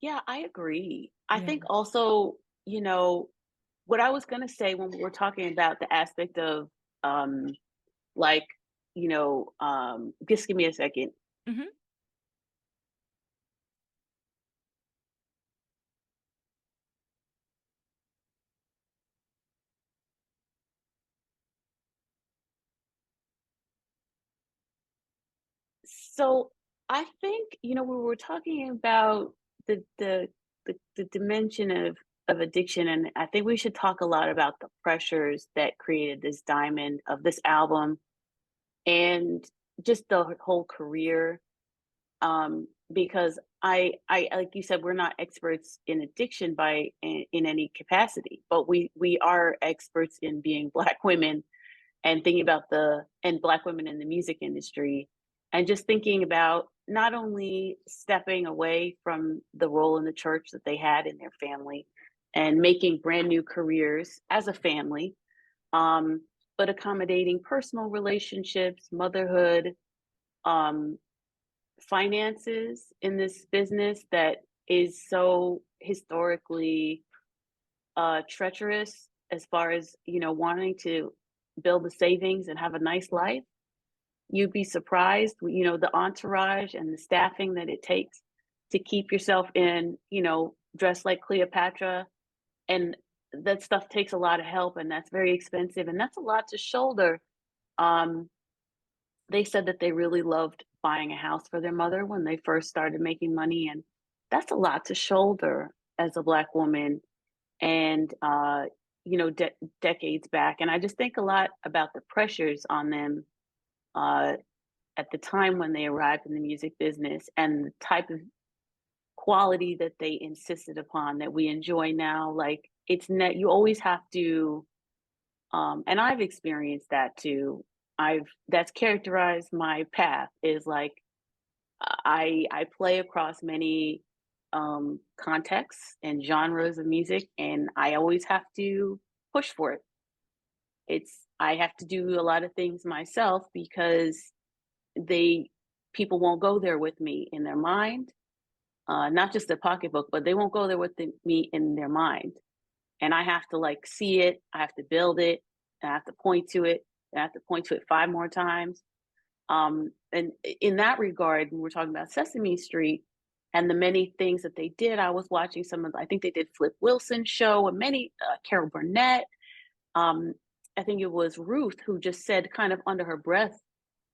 yeah, I agree. I Yeah. think also, you know, what I was gonna say when we were talking about the aspect of um like, just give me a second. Hmm. So I think, you know, we were talking about the dimension of addiction, and I think we should talk a lot about the pressures that created this diamond of this album, and just the whole career. Because I like you said, we're not experts in addiction in any capacity, but we are experts in being Black women, and thinking about and Black women in the music industry, and just thinking about not only stepping away from the role in the church that they had in their family and making brand new careers as a family, um, but accommodating personal relationships, motherhood, um, finances in this business that is so historically treacherous as far as, wanting to build the savings and have a nice life. You'd be surprised, the entourage and the staffing that it takes to keep yourself in, dressed like Cleopatra. And that stuff takes a lot of help, and that's very expensive, and that's a lot to shoulder. Um, they said that they really loved buying a house for their mother when they first started making money, and that's a lot to shoulder as a Black woman and, decades back. And I just think a lot about the pressures on them uh, at the time when they arrived in the music business and the type of quality that they insisted upon that we enjoy now. Like, you always have to, and I've experienced that too. That's characterized my path is like I play across many contexts and genres of music, and I always have to push for it. I have to do a lot of things myself because they people won't go there with me in their mind, not just their pocketbook, but they won't go there with me in their mind. And I have to like see it, I have to build it, I have to point to it, I have to point to it 5 more times. And in that regard, when we're talking about Sesame Street and the many things that they did, I was watching I think they did Flip Wilson's show and many, Carol Burnett. Um, I think it was Ruth who just said kind of under her breath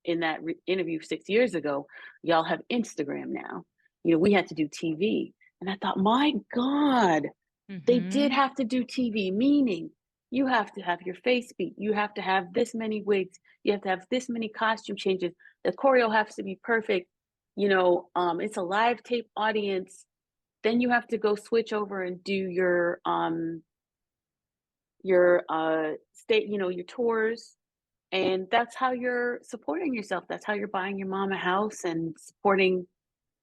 in that interview 6 years ago, y'all have Instagram now. We had to do TV. And I thought, my God, they did Mm-hmm. have to do TV, meaning you have to have your face beat. You have to have this many wigs. You have to have this many costume changes. The choreo has to be perfect. It's a live tape audience. Then you have to go switch over and do your state, your tours. And that's how you're supporting yourself. That's how you're buying your mom a house and supporting.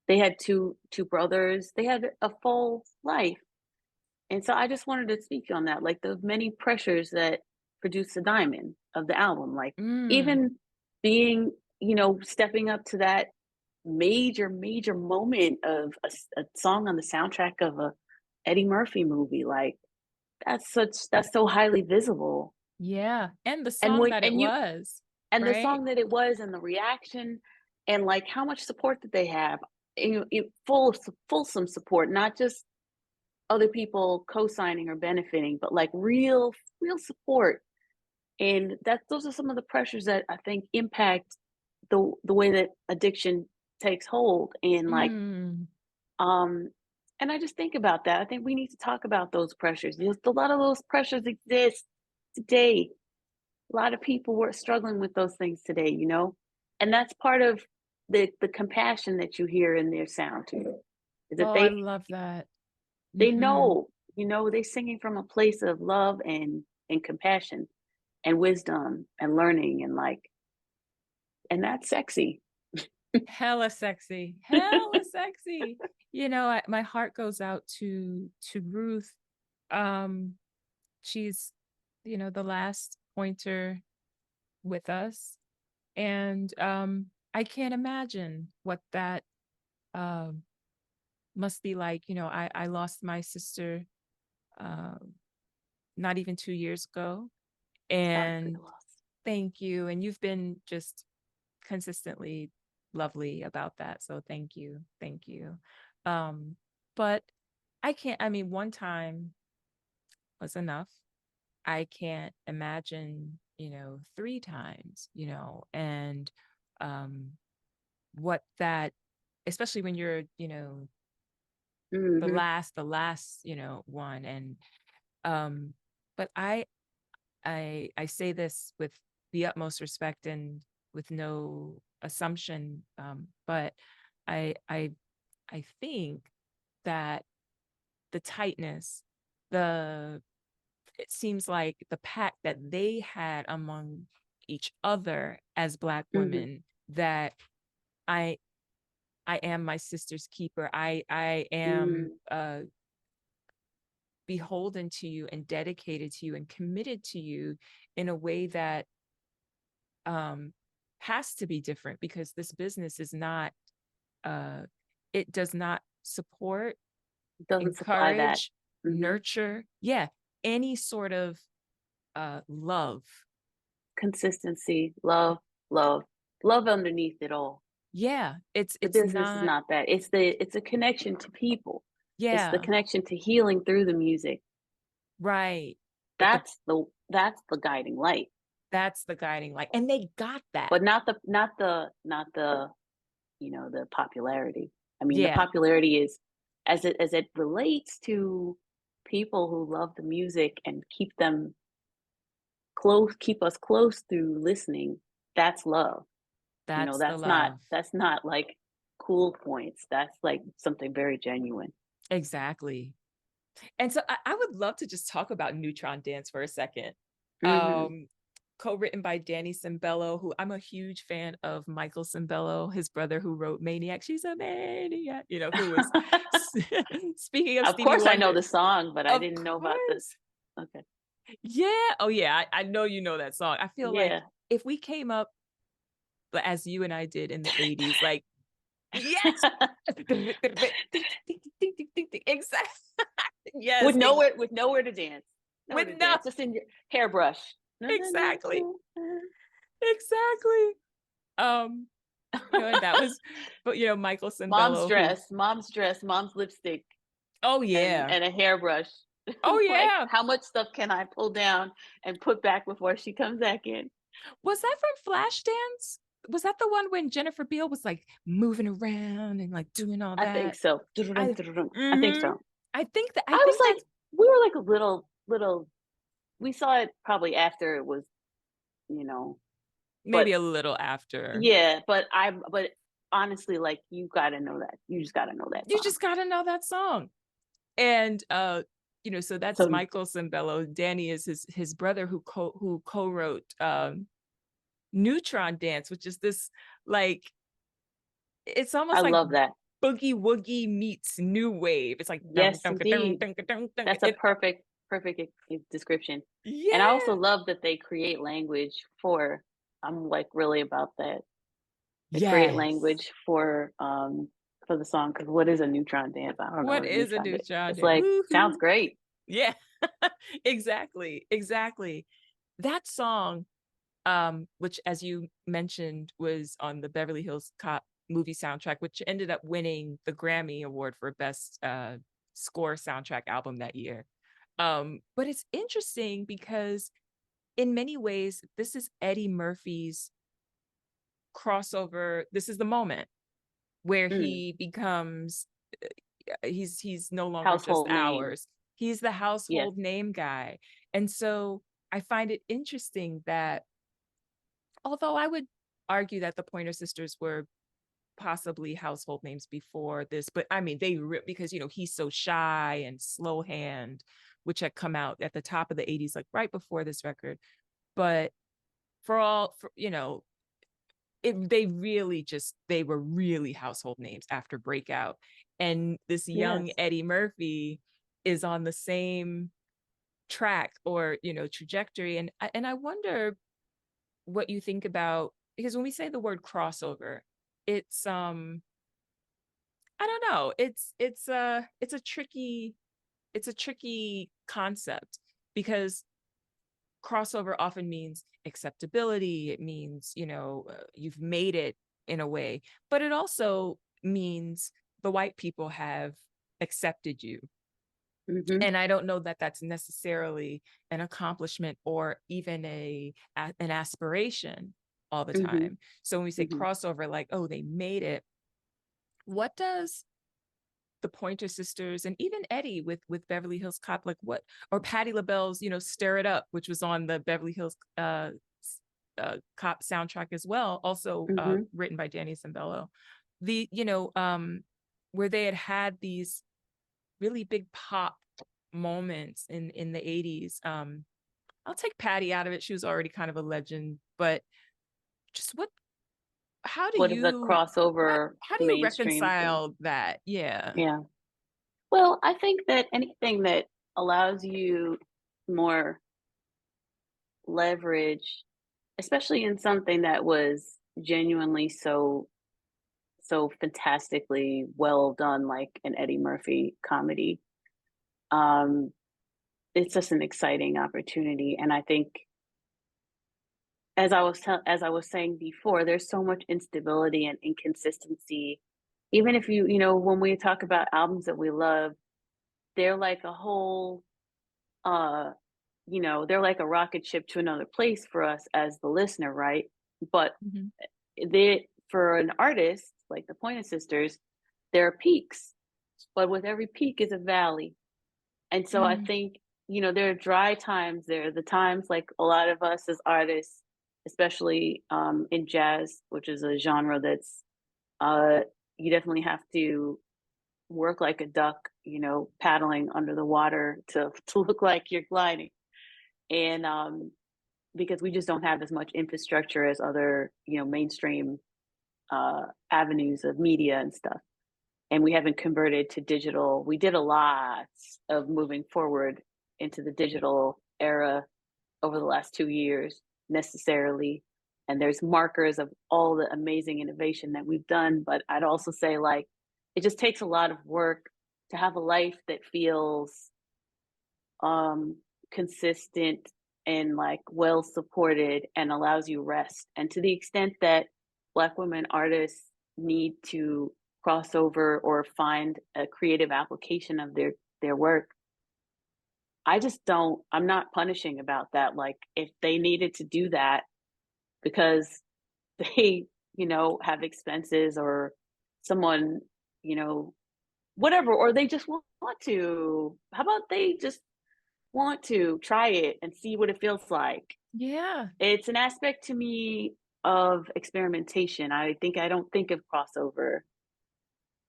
They had two brothers. They had a full life. And so I just wanted to speak on that, like the many pressures that produce the diamond of the album. Like Mm. even being, stepping up to that major, major moment of a song on the soundtrack of a Eddie Murphy movie. Like that's so highly visible. Yeah. And the And song when that it and you was, and the right? song that it was and the reaction and like how much support that they have. Fulsome support, not just other people co-signing or benefiting, but like real support. And those are some of the pressures that I think impact the way that addiction takes hold. And like Mm. um and I just think about that. I think we need to talk about those pressures. A lot of those pressures exist today. A lot of people were struggling with those things today. And that's part of the compassion that you hear in their sound too. Is that Oh, I love that. they Mm-hmm. know, they're singing from a place of love and compassion and wisdom and learning and like, and that's sexy. Hella sexy. Hella sexy. My heart goes out to Ruth. Um, she's, the last pointer with us. And I can't imagine what that um must be like. I lost my sister uh, not even 2 years ago. Sorry for And your loss. thank you. And you've been just consistently lovely about that. So thank you. Thank you. Um, but I mean, one time was enough. I can't imagine, 3 times, and um, what that, especially when you're, Hmm. the last, one. And, um, but I say this with the utmost respect and with no assumption, but I I I think that the tightness, the it seems like the pact that they had among each other as Black Hmm. women, that I I am my sister's keeper. I am Mm, beholden to you and dedicated to you and committed to you in a way that um, has to be different, because this business is not, uh, it does not support, doesn't supply that. encourage, Hmm. nurture, yeah, any sort of love. Consistency, love, love, love underneath it all. Yeah, The it's business is not, not that. It's a connection to people. It's the yeah, connection to healing through the music. right. But That's the guiding light. that's the guiding light. And they got that. But not the the popularity. I mean, the Yeah, popularity is as it relates to people who love the music and keep us close through listening. That's love. that's the That's not love. that's not like cool points. That's like something very genuine. Exactly. And so I would love to just talk about Neutron Dance for a second. Hmm. Um, Co-written by Danny Cimbello, who I'm a huge fan of. Michael Cimbello, his brother who wrote Maniac. She's a maniac, who was speaking of Of Stevie course, I know Wonder. the song, but I Of didn't know about the. course. Okay. Yeah. Oh yeah. I know you know that song. I feel like Yeah. if we came up as you and I did in the 80s, like, yes. Exactly. with Yes, nowhere with nowhere to dance. Nowhere with to no, dance. Just in your hairbrush. exactly. Exactly. Um, and that was, but Michael Mom's Cimbello, who, dress, mom's dress, mom's lipstick, oh and yeah. and a hairbrush. Oh Like, yeah. how much stuff can I pull down and put back before she comes back in? Was that from Flashdance? Was that the one when Jennifer Beal was like moving around and like doing all I think that? so. I I think mm-hmm. so. I I was think like, that's we were like a little. We saw it probably after it was, you know, but maybe a little after. yeah, but honestly, like, you gotta know that. You just gotta know that You song. just gotta know that song. And so that's So Michael Cimbello. Danny is his brother who co-wrote Neutron Dance, which is this, like, it's I almost like love that. boogie woogie meets new wave. It's like dunk Yes, dunk dunk indeed. dunk dunk dunk. That's a perfect description. And I Yeah. also love that they create language for. I'm like really about that. They create Yes. language for the song, because what is a neutron dance? I don't know What what a is a neutron dance. neutron It's dance? like, sounds Woohoo. great. Yeah. Exactly. Exactly. That song, which, as you mentioned, was on the Beverly Hills Cop movie soundtrack, which ended up winning the Grammy Award for Best Score Soundtrack Album that year. But it's interesting because in many ways, this is Eddie Murphy's crossover. This is the moment where Mm. he becomes, he's no longer just Household name. ours. He's the Yes. household name guy. And so I find it interesting that, although I would argue that the Pointer Sisters were possibly household names before this, but I mean, because, he's so shy and slow hand, which had come out at the top of the 80s, like right before this record. But they were really household names after breakout. And this young Yes. Eddie Murphy is on the same track, or trajectory. And I wonder what you think about, because when we say the word crossover, it's I don't know, it's a tricky concept, because crossover often means acceptability. It means, you've made it in a way, but it also means the white people have accepted you. Hmm. And I don't know that that's necessarily an accomplishment or even an aspiration all the Hmm. time. So when we say Hmm. crossover, like, oh, they made it, what does the Pointer Sisters, and even Eddie with Beverly Hills Cop, like, what, or Patti LaBelle's, Stir It Up, which was on the Beverly Hills Cop soundtrack as well, also Hmm. written by Danny Cimbello, the where they had these really big pop moments in the 80s. I'll take Patty out of it. She was already kind of a legend, but just how do what is a you crossover how do you mainstream thing? reconcile that? Yeah. Yeah. Well, I think that anything that allows you more leverage, especially in something that was genuinely so fantastically well done, like an Eddie Murphy comedy. Um, it's just an exciting opportunity, and I think, as I was saying before, there's so much instability and inconsistency. Even if when we talk about albums that we love, they're like a whole, uh, they're like a rocket ship to another place for us as the listener, right? But Mhm. for an artist like the Pointer Sisters, there are peaks, but with every peak is a valley. And so I Mm. think, there are dry times. There are the times like a lot of us as artists, especially in jazz, which is a genre that's, uh, you definitely have to work like a duck, paddling under the water to look like you're gliding. And because we just don't have as much infrastructure as other, mainstream avenues of media and stuff. And we haven't converted to digital. We did a lot of moving forward into the digital era over the last 2 years, necessarily. And there's markers of all the amazing innovation that we've done. But I'd also say, like, it just takes a lot of work to have a life that feels um, consistent and like well supported and allows you rest. And to the extent that Black women artists need to cross over or find a creative application of their work, I just don't. I'm not punishing about that. Like, if they needed to do that because they have expenses, or someone, you know whatever, or they just want to, how about they just want to try it and see what it feels like? Yeah. It's an aspect to me of experimentation. I don't think of crossover.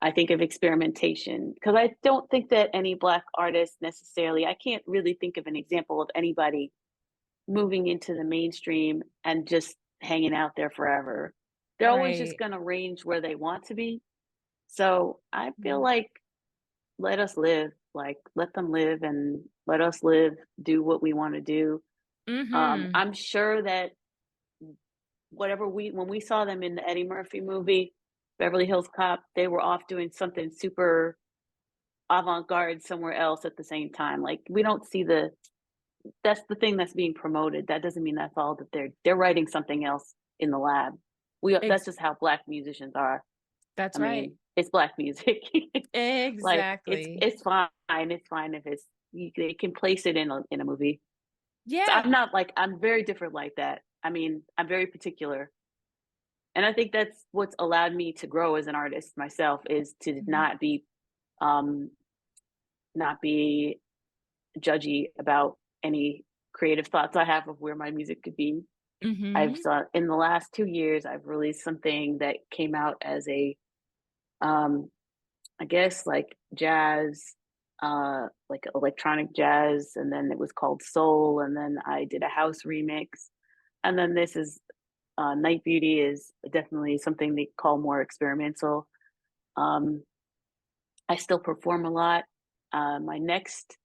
I think of experimentation, because I don't think that any Black artist necessarily, I can't really think of an example of anybody moving into the mainstream and just hanging out there forever. They're always just Right. going to range where they want to be. So I feel Mm. like, let us live, like, let them live and let us live, do what we want to do. Mhm. I'm sure that when we saw them in the Eddie Murphy movie, Beverly Hills Cop, they were off doing something super avant-garde somewhere else at the same time. Like, we don't see that's the thing that's being promoted. That doesn't mean that's all that they're writing something else in the lab. That's Ex just how Black musicians are. That's I right. mean, it's Black music. Like, Exactly. it's fine. It's fine if they can place it in a movie. So Yeah. I'm very different like that. I mean, I'm very particular. And I think that's what's allowed me to grow as an artist myself, is to Mhm. um not be judgy about any creative thoughts I have of where my music could be. Mhm. In the last 2 years, I've released something that came out as a, um, I guess, like jazz, like electronic jazz, and then it was called soul, and then I did a house remix, and then this is, Night Beauty is definitely something they call more experimental. Um, I still perform a lot. My next,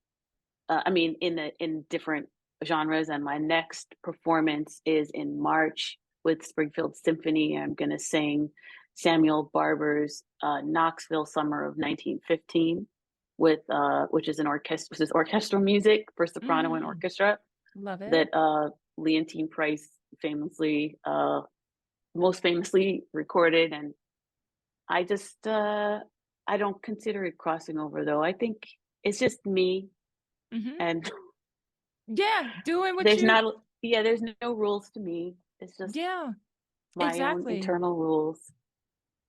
I mean, in different genres, and my next performance is in March with Springfield Symphony. I'm going to sing Samuel Barber's Knoxville Summer of 1915, which is orchestral music for soprano and Mm. orchestra Love that it. Leontine Price famously, most famously recorded. And I just, I don't consider it crossing over, though. I think it's just me, Mhm. and Yeah, doing what there's you not, yeah, there's no rules to me. It's just Yeah, my own exactly. internal rules.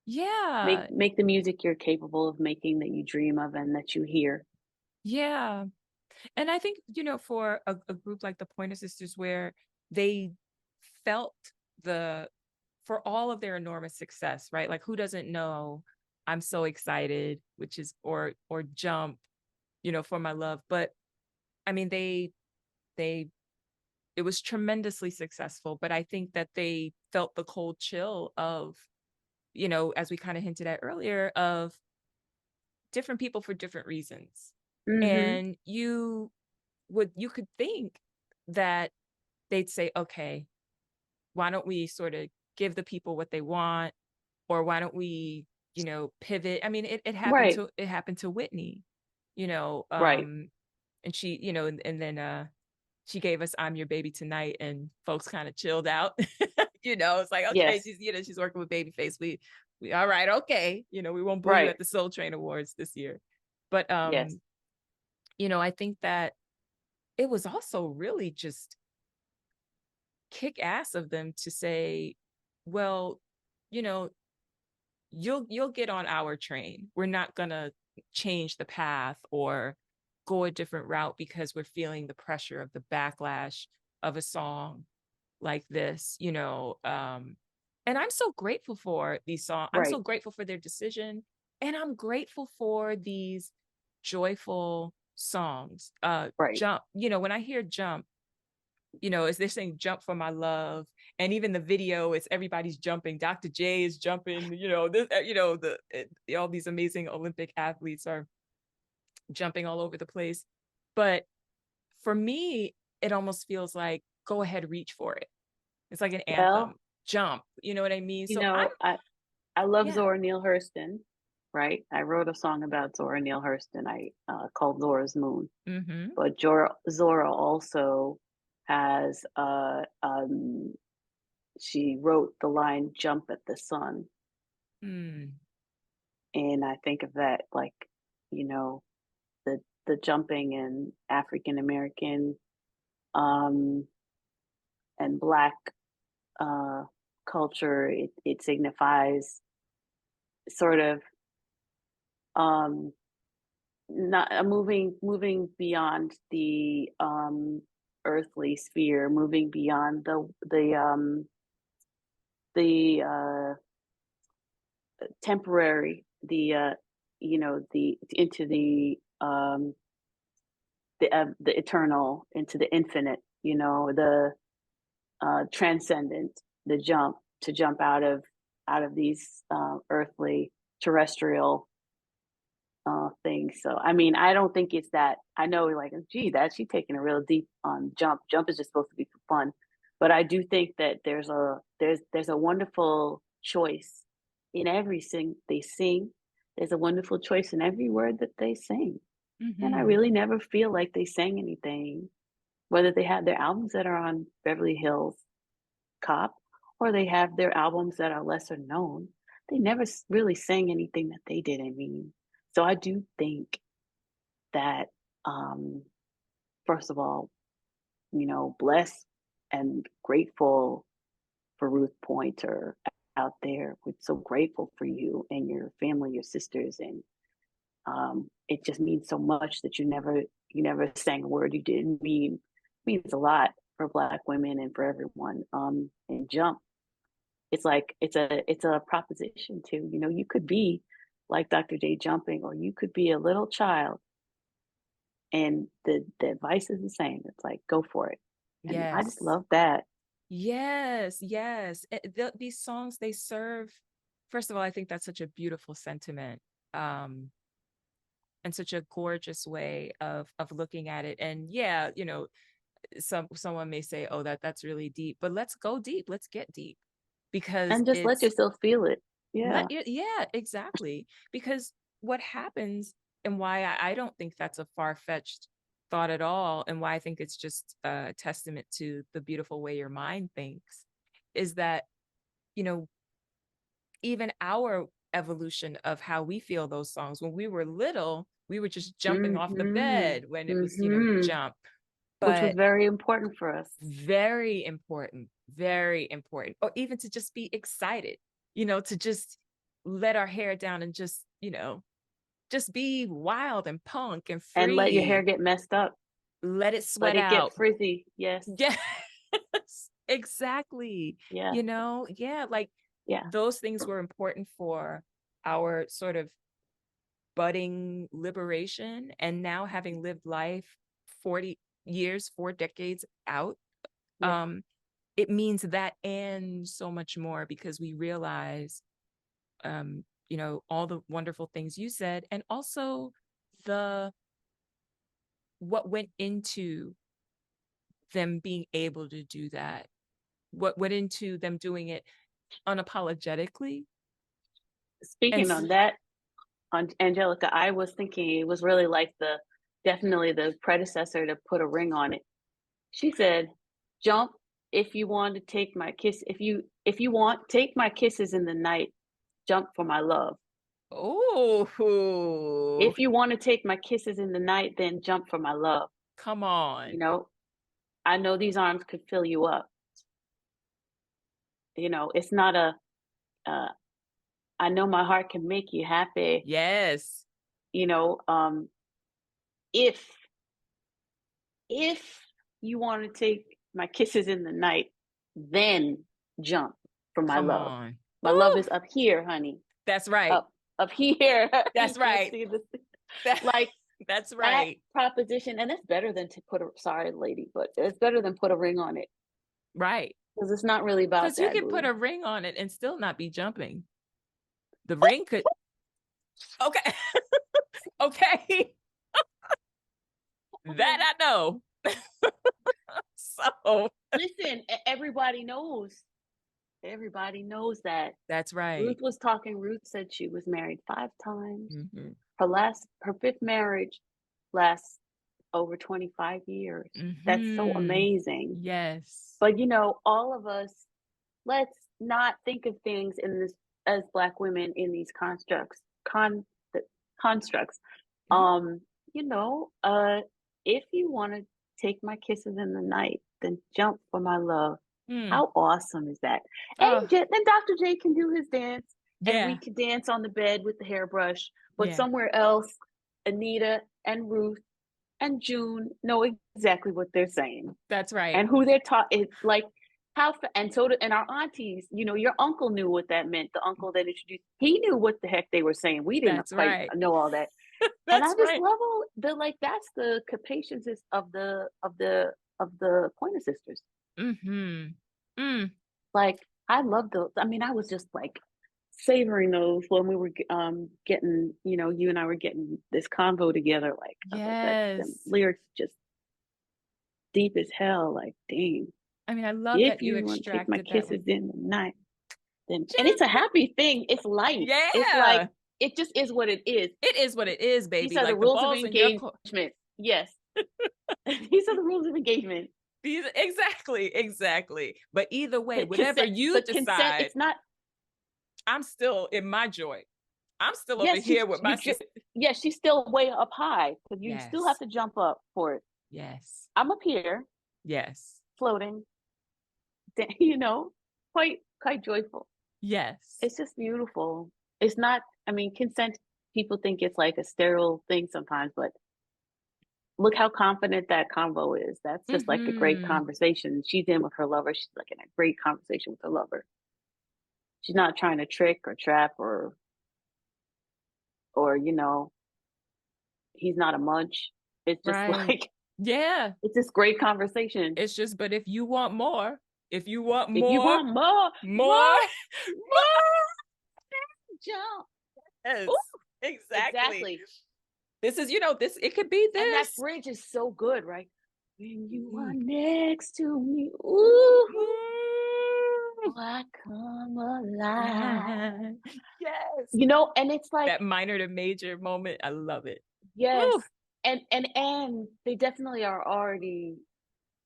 Yeah. Make the music you're capable of making, that you dream of and that you hear. Yeah. And I think, for a group like the Pointer Sisters, where they felt the for all of their enormous success, right? Like, who doesn't know I'm so excited, which is or jump, for my love. But I mean, they it was tremendously successful, but I think that they felt the cold chill of as we kind of hinted at earlier, of different people for different reasons. Mhm. And you could think that they'd say, okay, why don't we sort of give the people what they want, or why don't we, pivot? I mean, it happened Right. to Whitney, you know, Right. um, and she, and then she gave us "I'm Your Baby Tonight," and folks kind of chilled out. It's like, okay, Yes. she's working with Babyface. We all right, okay, we won't boo you Right. at the Soul Train Awards this year. But Yes. I think that it was also really just kick ass of them to say, well, you know, you'll get on our train. We're not gonna change the path or go a different route because we're feeling the pressure of the backlash of a song like this. And I'm so grateful for these songs. I'm so Right. grateful for their decision, and I'm grateful for these joyful songs. Right. Jump, when I hear Jump, as they're saying "Jump for My Love," and even the video, it's everybody's jumping. Dr. J is jumping. All these amazing Olympic athletes are jumping all over the place. But for me, it almost feels like, go ahead, reach for it. It's like an anthem. Well, Jump. You know what I mean? you So I'm know, I love yeah. Zora Neale Hurston, right? I wrote a song about Zora Neale Hurston. I called Zora's Moon. Mm-hmm. But Zora also has she wrote the line "Jump at the Sun," Mm. and I think of that like, you know, the jumping in African American um, and Black uh, culture. It signifies sort of um, not moving beyond the earthly sphere, moving beyond the temporary, the into the eternal, into the infinite, the transcendent, the jump to jump out of these earthly terrestrial things. So I mean, I don't think it's that. I know, like, gee, that she's taking a real deep on jump. Jump is just supposed to be for fun, but I do think that there's a wonderful choice in every sing they sing. There's a wonderful choice in every word that they sing, and I Mm-hmm. really never feel like they sang anything. Whether they have their albums that are on Beverly Hills Cop, or they have their albums that are lesser known, they never really sang anything that they didn't mean. So I do think that, um, first of all, blessed and grateful for Ruth Pointer out there. We're so grateful for you and your family, your sisters, and it just means so much that you never sang a word you didn't mean. It means a lot for Black women and for everyone. And Jump, it's like it's a proposition too. You could be like Dr. J jumping, or you could be a little child, and the advice is the same. It's like, go for it. And I just Yes. love that. Yes, yes. These songs, they serve, first of all, I think that's such a beautiful sentiment, um, and such a gorgeous way of looking at it. And yeah, someone may say, "Oh, that's really deep," but let's go deep. Let's get deep, because And just let it's yourself feel it. Yeah. let you, yeah, exactly. Because what happens, and why I don't think that's a far-fetched thought at all, and why I think it's just a testament to the beautiful way your mind thinks, is that, you know, even our evolution of how we feel those songs, when we were little, we were just jumping off the Mm-hmm. bed when it was, Mm-hmm. jump. Which was But very important for us. very important, very important. Or even to just be excited, to just let our hair down and just be wild and punk and And let your hair free. get messed up. Let it Let sweat it get out. frizzy. Yes. Yes, exactly. Yeah. Yeah, like Yeah. those things were important for our sort of budding liberation. And now, having lived life 40 years, 4 decades out, Yeah. um, it means that and so much more, because we realize you know, all the wonderful things you said, and also the what went into them being able to do that, what went into them doing it unapologetically. And Speaking on that, on Angélika, I was thinking it was really like definitely the predecessor to put a ring on it. She said, "Jump if you want to take my kiss. If you want, take my kisses in the night. Jump for my love. oh, If you want to take my kisses in the night, then jump for my love. come You on. know, I know these arms could fill you up. It's not uh, I know my heart can make you happy. Yes. You know, if if you want to take my kisses in the night, then jump for my Come love. on. My love Woo! is up here, honey. That's right. Up here. You That's can't right. see this. That, Like that's that right. proposition, and it's better than to put a sorry lady, but it's better than put a ring on it Right. because it's not really about Because you that, can put boo. a ring on it and still not be jumping. The ring could, okay. Okay. That I know. So Listen, everybody knows. Everybody knows that. that's right. Ruth was talking. Ruth said she was married 5 times. Mm-hmm. Her fifth marriage lasts over 25 years. That's so Mm-hmm. amazing. Yes. But all of us, let's not think of things in this as Black women in these constructs. Mhm. Um, you know, uh, if you want to take my kisses in the night, then jump for my love. Mm. How awesome is that? Oh, Then Dr. J can do his dance, and we yeah. can dance on the bed with the hairbrush. But Yeah. somewhere else, Anita and Ruth and June know exactly what they're saying That's right. and who they're taught. It's like and so and our aunties. Your uncle knew what that meant. The uncle that introduced, he knew what the heck they were saying. We didn't That's quite right. know all that. And I That's just right. love all that's the capaciousness of the Pointer Sisters. Mm-hmm. Mm. Like I love those. I mean, I was just like savoring those when we were getting, you and I were getting this convo together. Like I was like that them Yes. lyrics just deep as hell. Like, dang, I mean, I love if that you you want to take my extracted that with kisses in the night, then and it's just a happy thing. It's light. It's like yeah. it just is what it is. It is what it is, These baby. are the Like the rules of balls in your court. engagement. Yes. These are the rules of engagement. These exactly. But either way, whatever Consent, you but consent, decide, it's not. I'm still in my joy. I'm still over Yes, here with my sister. yes, she's still way up high because you still have Yes. to jump up for it. Yes. I'm up here Yes. floating, quite joyful. Yes. It's just beautiful. It's not. I mean, consent. People think it's like a sterile thing sometimes, but look how confident that convo is. That's just like a great Mm-hmm. conversation. She's in with her lover. She's like in a great conversation with her lover. She's not trying to trick or trap or he's not a munch. It's just Right. like Yeah. it's this great conversation. It's just, but if you want more, if you want If you more, want more, more, more, jump. yes, Ooh, exactly. exactly. This is, this, it could be And that this. bridge is so good, right? When you are Mm. next to me, ooh, Mm. I come alive. Yes. And it's like, That minor to major moment. I love it. yes, Woo. and they definitely are already.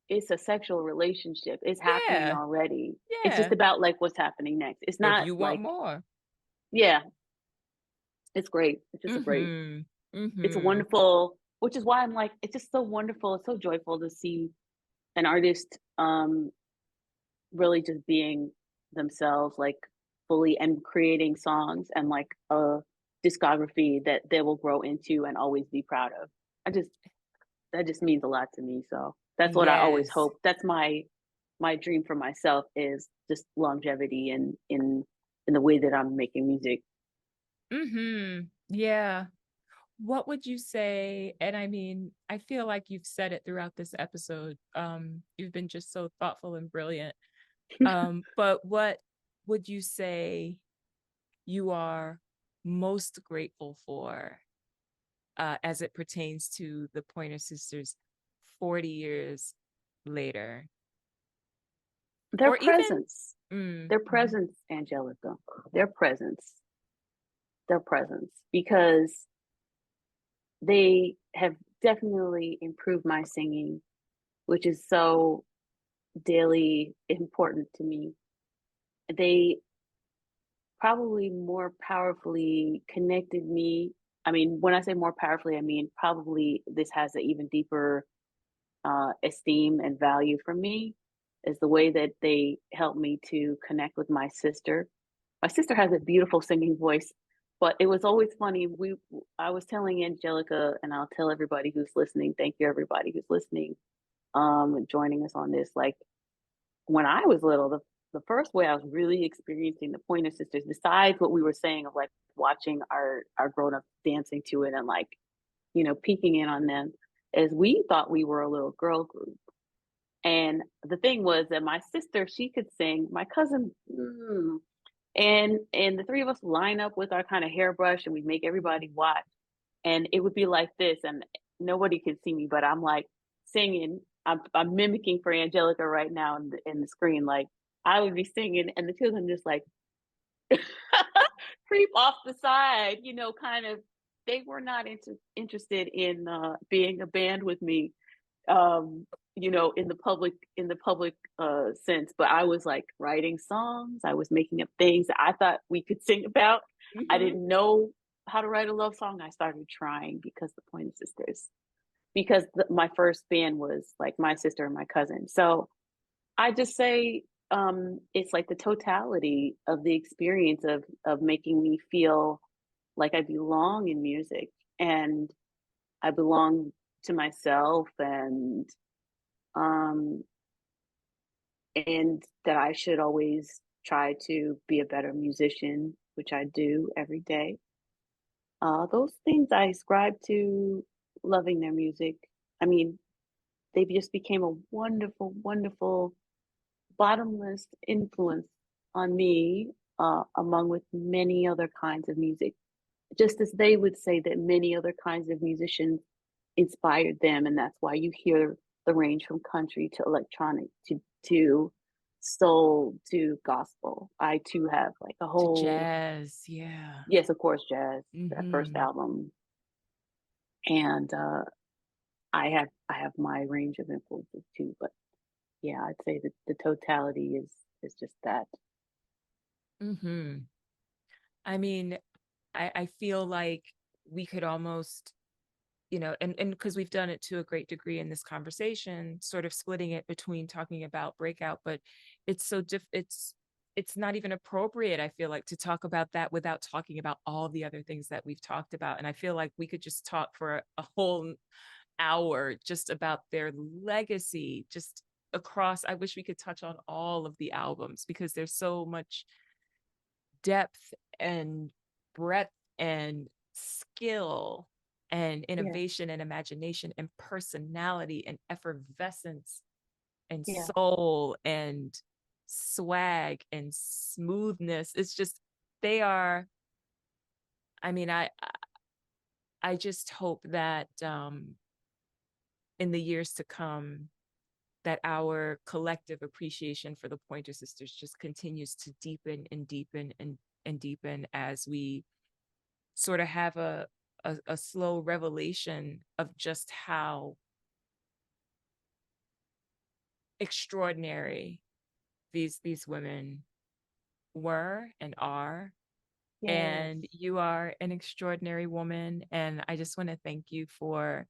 It's a sexual relationship. It's happening Yeah. already. It's just Yeah. about like what's happening next. It's If not you want like, more. yeah, it's great. It's just a great. Mm-hmm. It's a Mm-hmm. wonderful, which is why I'm like, it's just so wonderful. It's so joyful to see an artist really just being themselves, like fully and creating songs and like a discography that they will grow into and always be proud of. I just that just means a lot to me. So that's what I always Yes. hope. That's my dream for myself is just longevity in the way that I'm making music. Mm-hmm. Yeah. What would you say? And I mean, I feel like you've said it throughout this episode. You've been just so thoughtful and brilliant. But what would you say you are most grateful for as it pertains to the Pointer Sisters 40 years later? Their Or even, presence, mm, their presence, Angélika, their presence, their presence, because they have definitely improved my singing, which is so daily important to me. They probably more powerfully connected me. I mean, when I say more powerfully, I mean probably this has an even deeper esteem and value for me is the way that they helped me to connect with my sister. My sister has a beautiful singing voice, but it was always funny. I was telling Angélika, and I'll tell everybody who's listening. Thank you, everybody who's listening, joining us on this. Like when I was little, the first way I was really experiencing the Pointer Sisters, besides what we were saying of like watching our grown ups dancing to it and like peeking in on them, is we thought we were a little girl group. And the thing was that my sister, she could sing. My cousin, and the three of us line up with our kind of hairbrush, and we make everybody watch. And it would be like this, and nobody could see me, but I'm like singing. I'm mimicking for Angélika right now in the screen. Like I would be singing, and the children just like creep off the side, kind of. They were not interested in being a band with me, um, in the public sense. But I was like writing songs. I was making up things that I thought we could sing about. I mm-hmm. didn't know how to write a love song. I started trying because the Pointer Sisters, because my first band was like my sister and my cousin. So I just say it's like the totality of the experience of making me feel like I belong in music, and I belong to myself, um and that I should always try to be a better musician, which I do every day. Those things I ascribe to loving their music. I mean, they just became a wonderful, wonderful, bottomless influence on me, among with many other kinds of music. Just as they would say that many other kinds of musicians inspired them, and that's why you hear the range from country to electronic to soul to gospel. I too have like a To whole, jazz, yeah. yes, of course, jazz, that first Mm-hmm. album, and I have my range of influences too. But yeah, I'd say that the totality is just that. Mm-hmm. I mean, I feel like we could almost, and because we've done it to a great degree in this conversation, sort of splitting it between talking about breakout, but it's so it's not even appropriate, I feel like, to talk about that without talking about all the other things that we've talked about. And I feel like we could just talk for a whole hour just about their legacy, just across. I wish we could touch on all of the albums because there's so much depth and breadth and skill and Yeah, innovation and imagination and personality and effervescence and yeah, soul and swag and smoothness. It's just, they are, I mean, I just hope that in the years to come, that our collective appreciation for the Pointer Sisters just continues to deepen and deepen and deepen as we sort of have a slow revelation of just how extraordinary these women were and are. yes. And you are an extraordinary woman, and I just want to thank you for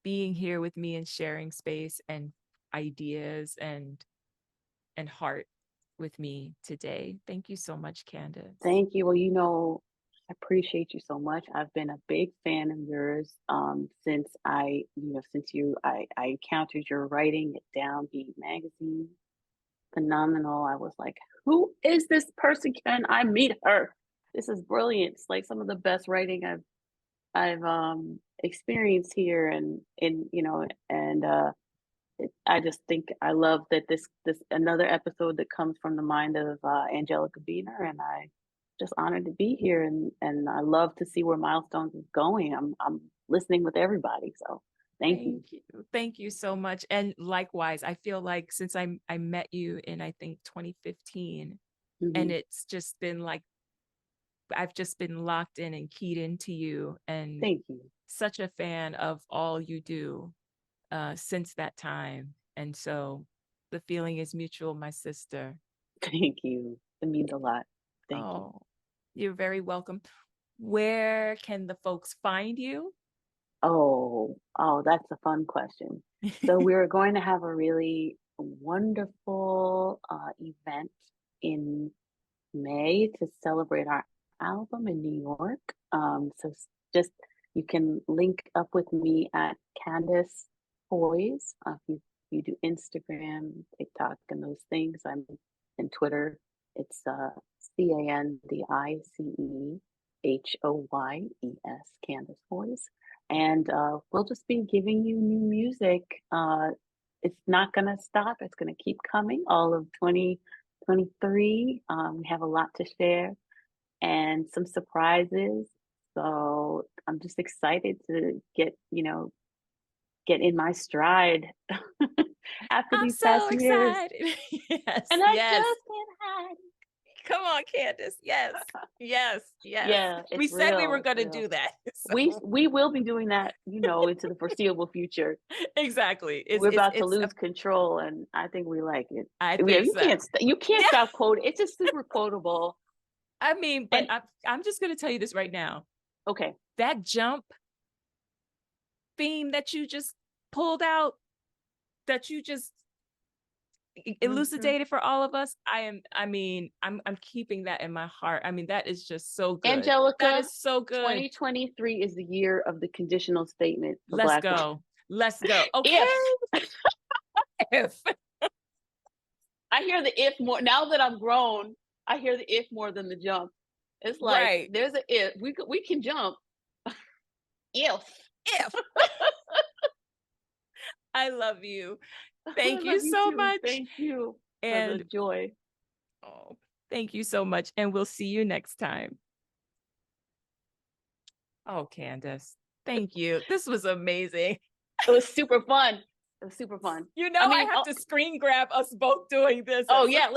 being here with me and sharing space and ideas and heart with me today. Thank you so much, Candice. Thank you. Well, I appreciate you so much. I've been a big fan of yours, since I encountered your writing at Downbeat magazine. Phenomenal. I was like, who is this person? Can I meet her? This is brilliant. It's like some of the best writing I've experienced here, and I just think I love that this another episode that comes from the mind of Angélika Beener, and just honored to be here, and I love to see where Milestones is going. I'm listening with everybody, so thank you. Thank you. Thank you so much. And likewise, I feel like since I met you in I think 2015, and Mhm. it's just been like I've just been locked in and keyed into you, and Thank you. such a fan of all you do since that time. And so the feeling is mutual, my sister. Thank you. It means a lot. Thank you. Oh, you're very welcome. Where can the folks find you? That's a fun question. So we're going to have a really wonderful event in May to celebrate our album in New York. Just you can link up with me at Candice Hoyes. If you do Instagram, TikTok, and those things, I'm in Twitter. It's CandiceHoyes, Candice Hoyes, and we'll just be giving you new music. It's not gonna stop. It's gonna keep coming all of 2023. We have a lot to share and some surprises. So I'm just excited to get in my stride after I'm these past so years. excited. Yes, And I just yes. can't hide. Come on, Candice. Yes, yes, yes. Yeah, We it's said we real. were It's going to real. do that. We So we will be doing that, into the foreseeable future. exactly. We're about to It's lose control, and I think we like it. I Yeah, think so. you can't Yeah. stop quoting. It's just super quotable. I mean, but And I'm just going to tell you this right now. okay, That jump theme that you just pulled out, that you just mhm. elucidated for all of us, I'm keeping that in my heart. I mean, that is just so good. That Angélika, is so good. 2023 is the year of the conditional statement for Let's Black women. go. Let's go. Okay. If If I hear the if more now that I'm grown, I hear the if more than the jump. It's like right. there's a if we can jump if. If I love you. I Thank you love you so too. much. Thank you for the And joy. oh, thank you so much. And we'll see you next time. Oh, Candice, thank you. This was amazing. It was super fun. It was super fun. You know, I I mean, have to screen grab us both doing this oh at some yeah,